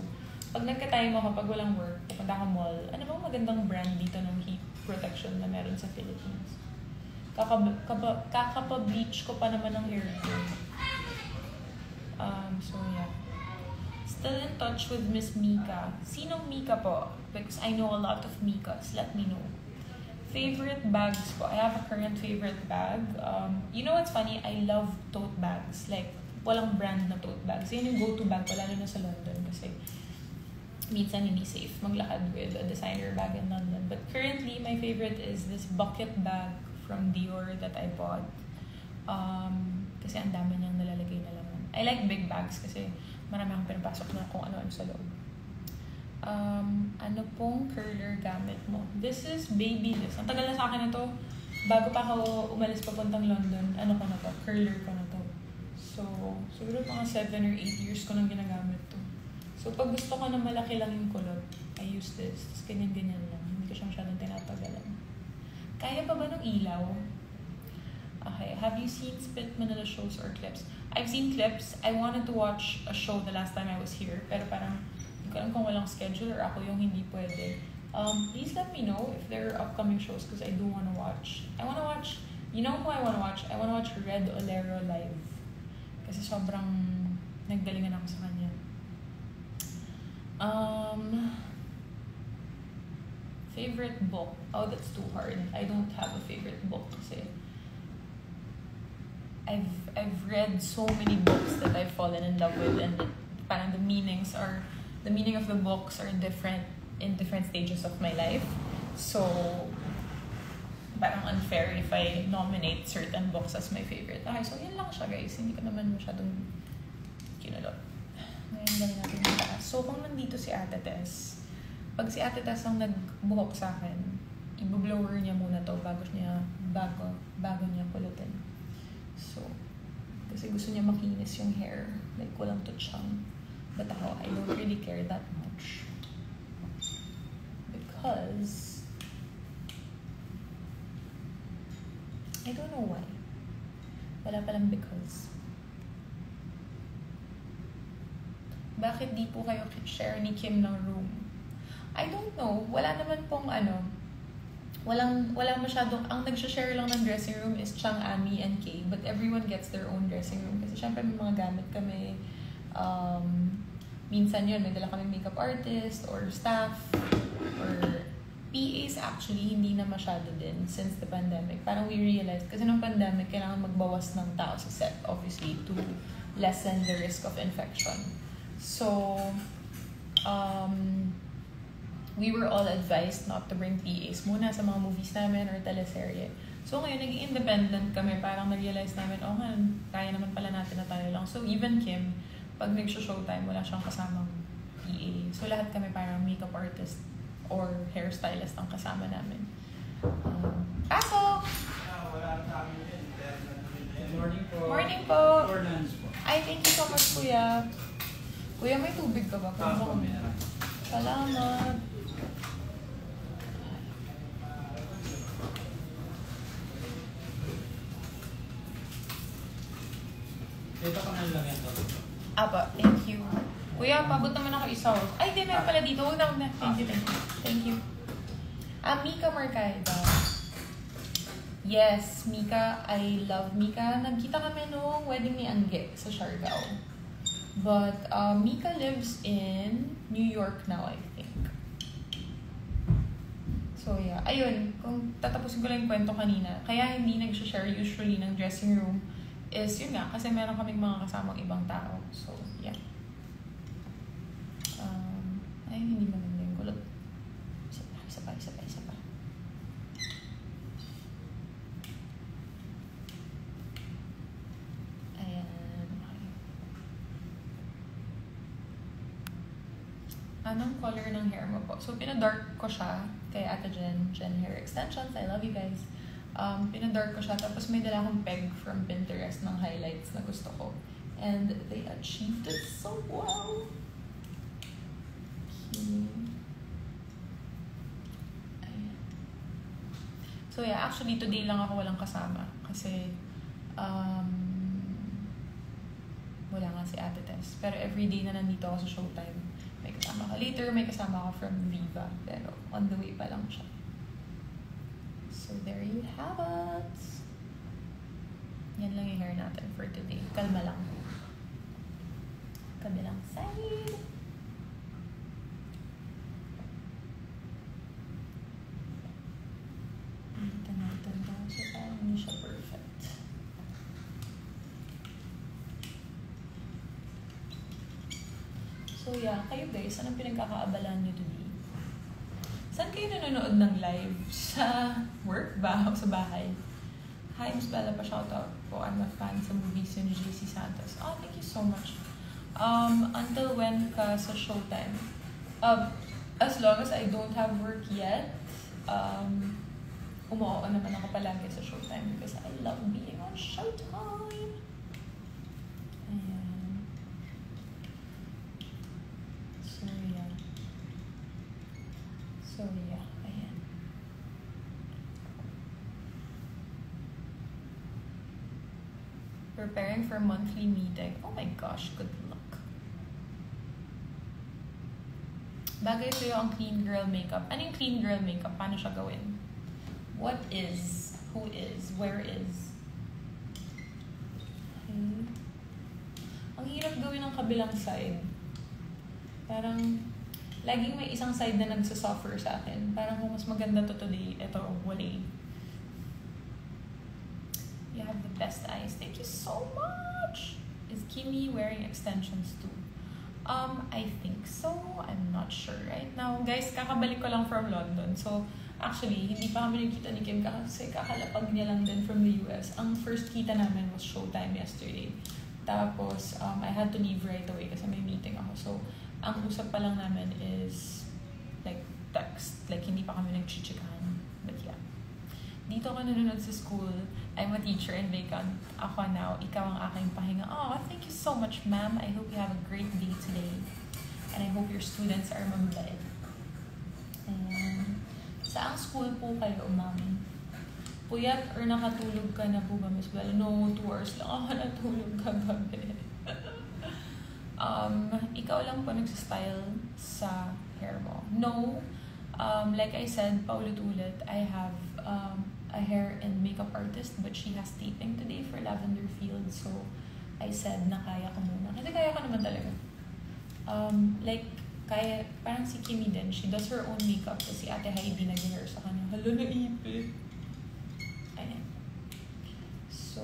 Speaker 1: pag nagka-time ako, pag walang work, pupunta ako mall, ano bang magandang brand dito ng heat protection na meron sa Philippines? Kakapa-bleach ko pa naman ng hair ko. So, yeah. Still in touch with Miss Mika. Sinong Mika po? Because I know a lot of Mikas. Let me know. Favorite bags po. I have a current favorite bag. You know what's funny? I love tote bags. Like, walang brand na tote bags. Yan yung go-to bag ko, lalo na sa London. Kasi, minsan hindi safe maglakad with a designer bag in London. But currently, my favorite is this bucket bag from Dior that I bought. Kasi ang dami niyang nalalagay na laman. I like big bags kasi marami akong pinapasok na kung ano-ano sa loob. Ano pong curler gamit mo? This is Babyliss. Ang tagal na sa akin na to. Bago pa ako umalis papuntang London, ano ko na to? Curler ko na to. So, siguro mga 7 or 8 years ko nang ginagamit to. So, pag gusto ko na malaki lang yung kulot, I use this. Tapos ganyan-ganyan lang. Hindi ko siya masyadong tinatagalan. Kaya pa ba ng ilaw? Okay. Have you seen Spit Manila shows or clips? I've seen clips. I wanted to watch a show the last time I was here. Pero parang, hindi ko alam kung walang schedule or ako yung hindi pwede. Please let me know if there are upcoming shows because I do want to watch. I want to watch, you know who I want to watch? I want to watch Red Olero live. Kasi sobrang naggalingan ako sa kanya. Favorite book? Oh, that's too hard. I don't have a favorite book kasi I've read so many books that I've fallen in love with, and parang the meaning of the books are different in different stages of my life. So parang unfair if I nominate certain books as my favorite. Okay, so yan lang siya guys. Hindi ko naman masyadong kinalot. Ngayon lang natin yung taas. So kung nandito si Ate Tess, pag si Ate Tess ang nagbuhok sa akin, i-blower niya muna to bago niya pulutin. So, kasi gusto niya makinis yung hair. Like, walang tutsang. But ako, I don't really care that much. Because, I don't know why. Wala palang because. Bakit di po kayo share ni Kim ng room? I don't know. Wala naman pong walang masyadong, ang nag-share lang ng dressing room is Chang, Ami, and Kay, but everyone gets their own dressing room kasi syempre may mga gamit kami, minsan yun, may dala kami makeup artist or staff or PAs actually, hindi na masyado din since the pandemic. Parang we realized, kasi nung pandemic, kailangan magbawas ng tao sa set, obviously, to lessen the risk of infection. So, we were all advised not to bring PAs muna sa mga movies namin or teleserye. So ngayon, naging independent kami. Parang na-realize namin, oh nga, kaya naman pala natin na tayo lang. So even Kim, pag nag-showtime, wala siyang kasamang PA. So lahat kami parang makeup artist or hairstylist ang kasama namin. Pasok!
Speaker 2: Wala sa amin din. Good morning po.
Speaker 1: Morning po.
Speaker 2: For lunch po.
Speaker 1: Ay, thank you so much, Kuya. Kuya, may tubig ka ba? Salamat.
Speaker 2: Ito ka na lang yan to.
Speaker 1: Apa, thank you. Kuya, pabot naman ako isa. Ay, di, meron pala dito. Huwag na. Thank you. Thank you. Mika Marcaida. Yes, Mika. I love Mika. Nagkita kami nung wedding ni Angge sa Siargao. But Mika lives in New York now, I think. So yeah, ayun. Kung tatapusin ko lang yung kwento kanina, kaya hindi nag-share usually ng dressing room is yun nga, kasi meron kaming mga kasamang ibang tao. So, yeah. Ay, hindi maganda yung kulot. Isa pa. Ayan. Anong color ng hair mo po? So, pinadark ko siya kay Ate Jen Hair Extensions. I love you guys. Pinadark ko siya. Tapos may dala akong peg from Pinterest ng highlights na gusto ko. And they achieved it so well. So yeah, actually today lang ako walang kasama. Kasi nga si Ate Tess. Pero everyday na nandito ako sa Showtime. May kasama ka later, may kasama ka from Viva. Pero on the way pa lang siya. So there you have it. Yan lang yung hair natin for today. Kalma lang. Kabilang side. Dito natin daw. So parang hindi siya perfect. So yeah, kayo guys, anong pinagkakaabalan nyo today? Saan kayo nanonood ng live? Sa work ba? O sa bahay? Hi, Miss Bella, pa-shoutout po. I'm a fan sa movies ni JC Santos. Oh, thank you so much. Until when ka sa Showtime? As long as I don't have work yet, umuo naman ako palagi sa Showtime because I love being on Showtime. Ayan. So yeah, ayan. Preparing for monthly meeting. Oh my gosh, good luck. Bagay sa'yo ang clean girl makeup. Ano yung clean girl makeup? Paano siya gawin? What is? Who is? Where is? Okay. Ang hirap gawin ng kabilang side. Parang, laging may isang side na nagsasuffer sa akin. Parang kung mas maganda to today, eto, wala. You have the best eyes. Thank you so much! Is Kimi wearing extensions too? I think so. I'm not sure right now. Guys, kakabalik ko lang from London. So, actually, hindi pa kami nagkita ni Kim kasi kakalapag niya lang din from the US. Ang first kita namin was Showtime yesterday. Tapos, I had to leave right away kasi may meeting ako. So, ang usap pa lang namin is like text. Like, hindi pa kami nagchichikahan. But yeah. Dito ako nanonood sa school. I'm a teacher and vacant. Ako now, ikaw ang aking pahinga. Oh, thank you so much, ma'am. I hope you have a great day today. And I hope your students are mabait. And saang school po kayo, ma'am? Puyat or nakatulog ka na po ba, Miss Bella? No, 2 hours lang ako natulog kagabi. Ikaw lang po nagsastyle sa hair mo? No. Like I said, paulit-ulit, I have a hair and makeup artist, but she has taping today for Lavender Field. So, I said na kaya ko muna. Kasi kaya ko naman talaga. Like, kaya, parang si Kimi din, she does her own makeup. Kasi si Ate Heidi nag-hair sa kanya. Hala, naipit. Ayan. So,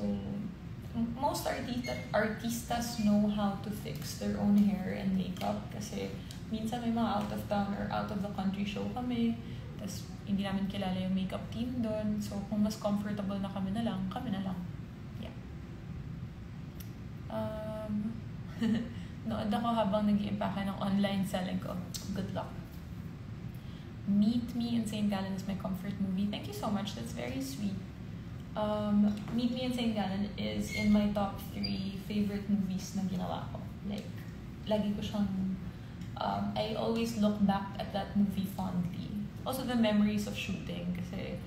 Speaker 1: most artistas know how to fix their own hair and makeup. Kasi, minsan may mga out of town or out of the country show kami. Tapos, hindi namin kilala yung makeup team doon. So, kung mas comfortable na kami na lang, kami na lang. Yeah. Nood ako habang nag-iimpake ng online selling ko. Good luck. Meet Me in St. Gallen is my comfort movie. Thank you so much. That's very sweet. Meet Me in St. Gallen is in my top 3 favorite movies na ginawa ko. Like, lagi ko siyang... I always look back at that movie fondly. Also, the memories of shooting. Kasi,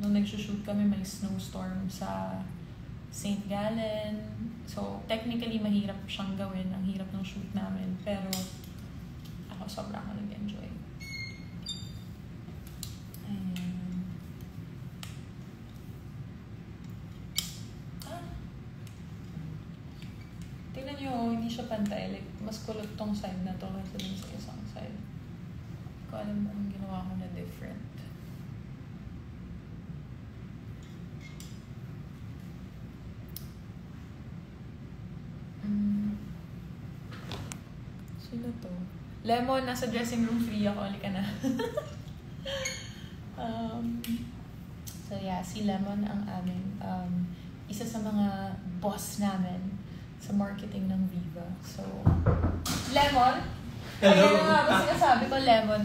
Speaker 1: nung nag-shoot kami, may snowstorm sa St. Gallen. So, technically, mahirap siyang gawin. Ang hirap ng shoot namin. Pero, ako sobrang ako nag-enjoy. Ayan. Tingnan nyo, hindi siya pantay. Like, mas kulot tong side na to kaysa dun sa isang side. Hindi ko alam kung ginawa ko na different. Sino to? Lemon, nasa dressing room free ako. Halika na. So yeah, si Lemon ang aming isa sa mga boss namin sa marketing ng Viva. So, Lemon?
Speaker 2: Hello.
Speaker 1: Ayun nga ba sinasabi ko, Lemon?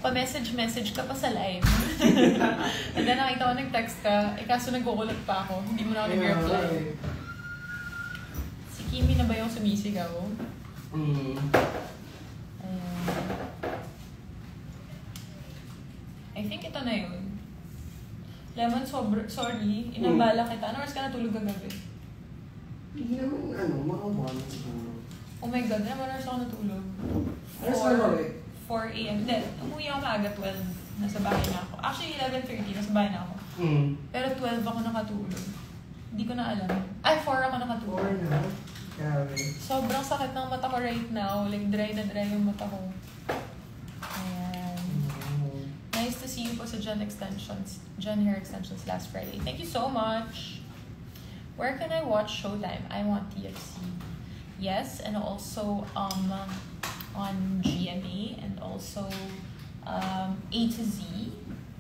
Speaker 1: Pa-message ka pa sa live. And then nakita ko nag-text ka, kaso nagkukulat pa ako. Hindi mo na ako nag-reply. Si Kimi na ba yung sumisigaw? Ayan. I think ito na yun. Lemon, sorry. Inabala kita. Ano oras ka natulog kagabi?
Speaker 3: Hindi naman, mga 1 siguro.
Speaker 1: Oh my God, naman oras ako natulog. 4 a.m. Then, umuwi ako maaga 12. Nasa bahay na ako. Actually, 11:30, nasa bahay na ako. Pero 12 ako nakatulog. Hindi ko na alam. Ay, 4 ako nakatulog.
Speaker 3: 4 na? Grabe.
Speaker 1: Sobrang sakit ng mata ko right now. Like, dry na dry yung mata ko. Ayan. Nice to see you po sa John Hair Extensions last Friday. Thank you so much. Where can I watch Showtime? I want TFC. Yes, and also on GMA and also A to Z.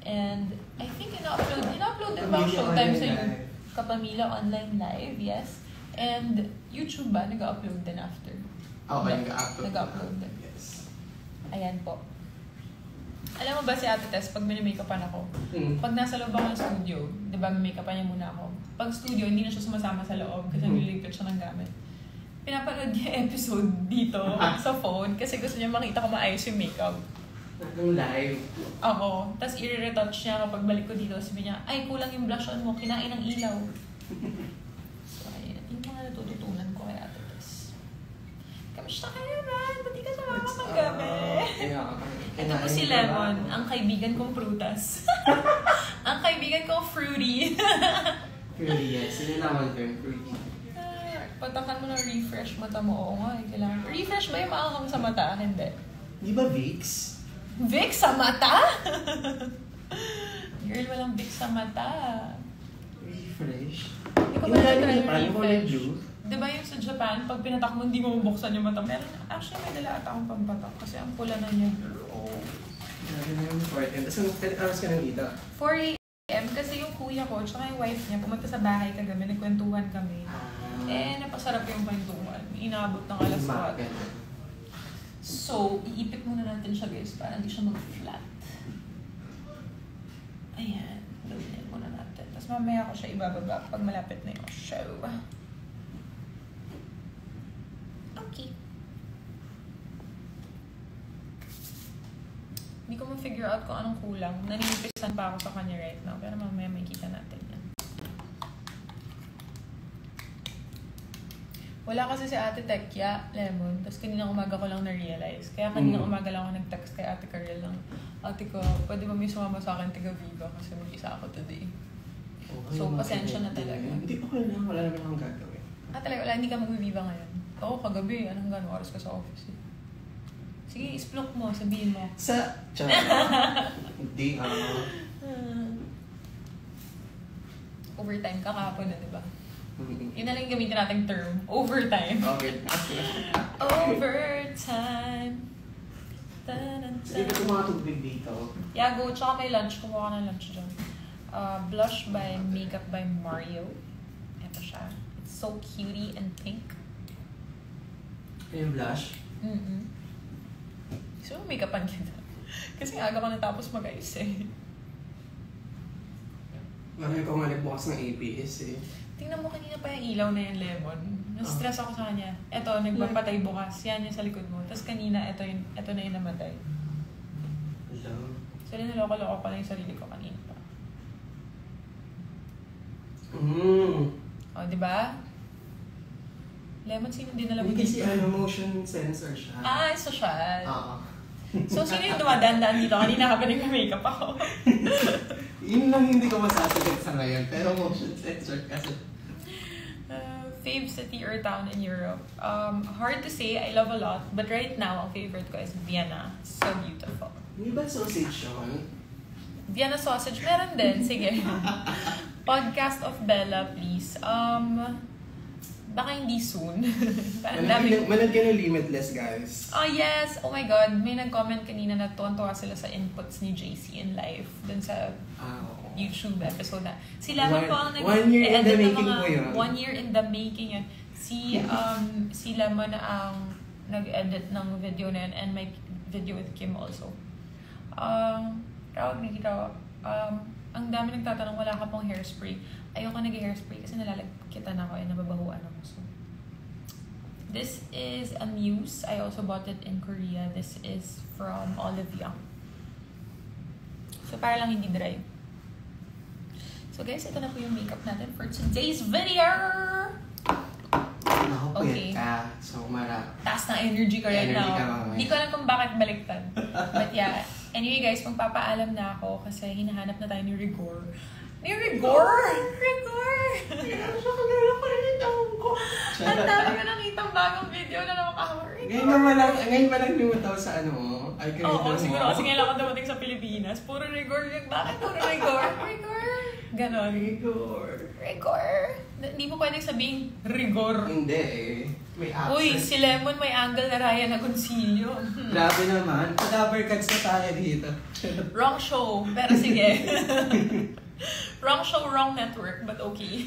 Speaker 1: And I think in-upload din ba ang Showtime sa Kapamilya Online Live, yes. And YouTube ba? Nag-upload din after.
Speaker 3: Oo,
Speaker 1: nag-upload din.
Speaker 3: Yes.
Speaker 1: Ayan po. Alam mo ba si Ate Tess, pag mini-makeupan ako, pag nasa loob ako ng studio, di ba, may-makeupan niya muna ako. Pag studio, hindi na siya sumasama sa loob kasi nililigpit siya ng gamit. Pinapanood niya episode dito sa phone kasi gusto niya makita ko maayos yung makeup.
Speaker 3: Yung live.
Speaker 1: Oo. Tapos i-retouch niya kapag balik ko dito. Sabi niya, ay, kulang yung blush on mo, kinain ng ilaw. So, ayun. Yung mga natututunan ko kay Ate Tess. Kamusta kayo, man? Ba't di ka sumama pag-gabi? Ito po si Lemon, ang kaibigan kong prutas. Ang kaibigan kong fruity.
Speaker 3: Fruity, yes. Sino naman ko yung fruity?
Speaker 1: Patakan mo ng refresh mata mo. Oo nga, kailangan. Refresh ba yung maanghang sa mata? Hindi.
Speaker 3: Di ba Vicks?
Speaker 1: Vicks sa mata? Girl, walang Vicks sa mata.
Speaker 3: Refresh?
Speaker 1: Hindi ko ba na-try yung
Speaker 3: refresh?
Speaker 1: Diba yung sa Japan, pag pinatak mo, hindi mo mabuksan yung mata. Meron, actually, may dala ata akong pampatak kasi ang pula na niya, girl. Oh.
Speaker 3: Grabe na yung 4 a.m. Tapos hours ka nandito?
Speaker 1: 4 a.m. kasi yung kuya ko, tsaka yung wife niya, pumunta sa bahay kagabi, nagkwentuhan kami. Napasarap yung kwentuhan. Inabot ng alas 4. So, iipit muna natin siya, guys, para hindi siya mag-flat. Ayan, gawin muna natin. Tapos mamaya ko siya ibababa pag malapit na yung show. Okay. Hindi ko ma-figure out kung anong kulang. Naninipisan pa ako sa kanya right now. Pero mamaya may kita natin yan. Wala kasi si Ate Tekya, Lemon. Tapos kanina umaga ko lang na-realize. Kaya kanina umaga lang ako nag-text kay Ate Karel lang. Ate ko, pwede ba may sumama sa akin taga Viva kasi mag-isa ako today. So, pasensya na talaga.
Speaker 3: Hindi pa lang. Wala naman akong gagawin.
Speaker 1: Talaga, wala. Hindi ka mag-Viva ngayon. Oo, kagabi. Anong gano'ng oras ka sa office eh? Sige, isplok mo. Sabihin mo.
Speaker 3: Hindi
Speaker 1: Overtime ka kahapon na, diba? Yun na lang yung gamitin nating term. Overtime. Overtime.
Speaker 3: Sige ko mga tubig dito.
Speaker 1: Yeah, go. Tsaka may lunch. Kumuha ka ng lunch dyan. Blush by Makeup by Mario. Ito siya. It's so cutie and pink.
Speaker 3: Yung blush?
Speaker 1: Gusto mo make-upan kita? Kasi aga ko natapos mag-ayos eh.
Speaker 3: Marami ko nga bukas ng APS eh.
Speaker 1: Tingnan mo kanina pa yung ilaw na yung Lemon. Na-stress ako sa kanya. Eto, nagpapatay bukas. Yan yung sa likod mo. Tapos kanina, eto na yung namatay.
Speaker 3: Hello.
Speaker 1: So, niloko-loko pa lang yung sarili ko kanina pa. O, diba? Lemon, sino din alam mo
Speaker 3: dito? Kasi motion sensor siya.
Speaker 1: Social.
Speaker 3: Oo.
Speaker 1: So, sino yung dumadaan dito? Kanina habang nag-makeup ako.
Speaker 3: Yun lang hindi ko masasagot sa ngayon. Pero motion sensor kasi.
Speaker 1: Fave city or town in Europe? Hard to say. I love a lot. But right now, ang favorite ko is Vienna. So beautiful.
Speaker 3: Hindi ba sausage yun?
Speaker 1: Vienna sausage. Meron din. Sige. Podcast of Bella, please. Baka hindi soon.
Speaker 3: Manood ka ng Limitless, guys.
Speaker 1: Oh, yes. Oh my God. May nag-comment kanina na tuwan-tuwa sila sa inputs ni JC in live. Dun sa YouTube episode na. Sila po ang
Speaker 3: 1 year in the making po yun.
Speaker 1: 1 year in the making yun. Sila mo na ang nag-edit ng video na yun and my video with Kim also. Ang dami nagtatanong, wala ka pong hairspray. Ayoko nag-hairspray kasi nalalagkitan ako and nababahuan ako. So, this is a Muse. I also bought it in Korea. This is from Olivia. So, para lang hindi dry. So, guys, ito na po yung makeup natin for today's video!
Speaker 3: Ako
Speaker 1: Okay.
Speaker 3: puyat ka. So,
Speaker 1: Taas ng energy ka right
Speaker 3: Energy
Speaker 1: now.
Speaker 3: ka mamaya.
Speaker 1: Hindi ko alam kung bakit baliktad. But yeah. Anyway guys, magpapaalam na ako kasi hinahanap na tayo ni Rigor. Ni Rigor! Rigor! Ang dami ko nakita bagong video na nakakawa.
Speaker 3: Ngayon pa lang lumutaw sa algorithm
Speaker 1: Oo,
Speaker 3: mo.
Speaker 1: siguro kasi ngayon lang ako dumating sa Pilipinas. Puro Rigor yung bakit puro Rigor? Rigor! Ganon. Rigor! Hindi mo pwedeng sabihin Rigor.
Speaker 3: Hindi eh. May accent.
Speaker 1: Uy, si Lemon may angle na Ryan Agoncillo.
Speaker 3: Grabe naman. Padaver cards na tayo dito.
Speaker 1: Wrong show, pero sige. Wrong show, wrong network, but okay.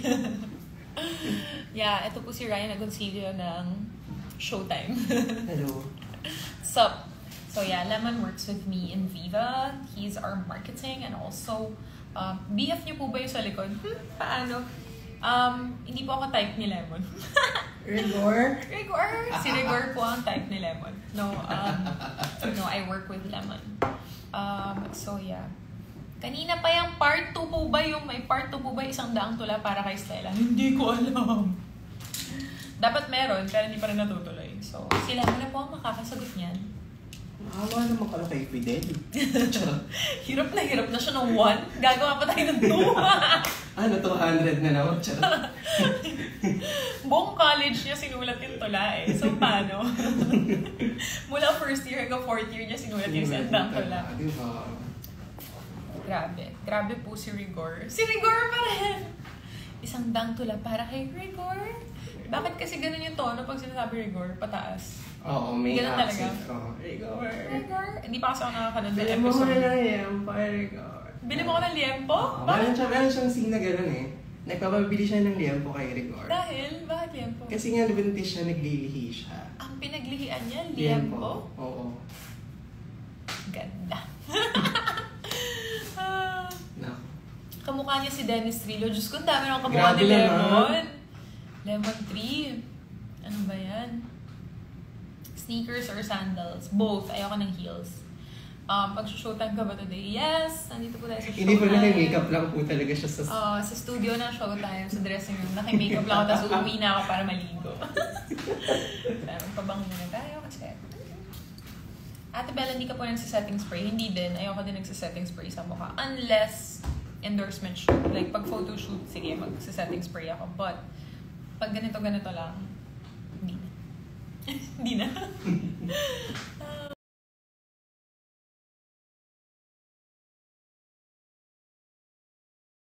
Speaker 1: Yeah, ito po si Ryan Agoncillo ng Showtime.
Speaker 3: Hello.
Speaker 1: Sup? So yeah, Lemon works with me in Viva. He's our marketing and also BF niyo po ba yung sa likod? Paano? Hindi po ako type ni Lemon.
Speaker 3: Rigor?
Speaker 1: Rigor! Si Rigor po ang type ni Lemon. No, I work with Lemon. So yeah. Kanina pa yung part 2 po ba yung may part 2 po ba 100 tula para kay Stella? Hindi ko alam. Dapat meron, pero hindi pa rin natutuloy. So, si Lemon na po ang makakasagot niyan.
Speaker 3: Maawa naman ka kay Fidel.
Speaker 1: Hirap na siya ng 1. Gagawa pa tayo ng 2.
Speaker 3: 200 na naman.
Speaker 1: Buong college niya sinulat yung tula eh. So, paano? Mula first year hanggang fourth year niya sinulat yung sandang tula.
Speaker 3: Diba?
Speaker 1: Grabe po si Rigor. Si Rigor pa rin! 100 tula para kay Rigor. Bakit kasi ganun yung tono pag sinasabi Rigor? Pataas.
Speaker 3: Oo, may
Speaker 1: Ganun talaga.
Speaker 3: accent. Oo. Rigor.
Speaker 1: Rigor? Hindi pa kasi ako nakakanood ng
Speaker 3: Bili mo
Speaker 1: episode.
Speaker 3: na yan, Rigor.
Speaker 1: Bili mo ko ng liempo?
Speaker 3: Meron siyang scene na gano'n eh. Nagpapabili siya ng liempo kay Rigor.
Speaker 1: Dahil? Bakit liempo?
Speaker 3: Kasi nga buntis siya, naglilihi siya.
Speaker 1: Ang pinaglihian niya, liempo?
Speaker 3: Oo.
Speaker 1: Ganda.
Speaker 3: No.
Speaker 1: Kamukha niya si Dennis Trillo. Diyos ko, ang dami ng kamukha
Speaker 3: Grabe
Speaker 1: ni Lemon.
Speaker 3: naman.
Speaker 1: Lemon 3. Ano ba yan? Sneakers or sandals? Both. Ayoko ng heels. Mag-showtime ka ba today? Yes! Nandito po tayo sa showtime.
Speaker 3: Hindi pa naka-makeup lang po talaga siya sa...
Speaker 1: Sa studio ng showtime, sa dressing room. Naka-makeup lang ako, tapos uuwi na ako para maligo. Magpabango muna tayo kasi... Ate Bella, hindi ka po nagsisetting spray. Hindi din. Ayoko din nagsisetting spray sa mukha. Unless endorsement shoot. Like, pag photo shoot, sige, magsisetting spray ako. But, pag ganito lang, hindi na. Hindi na.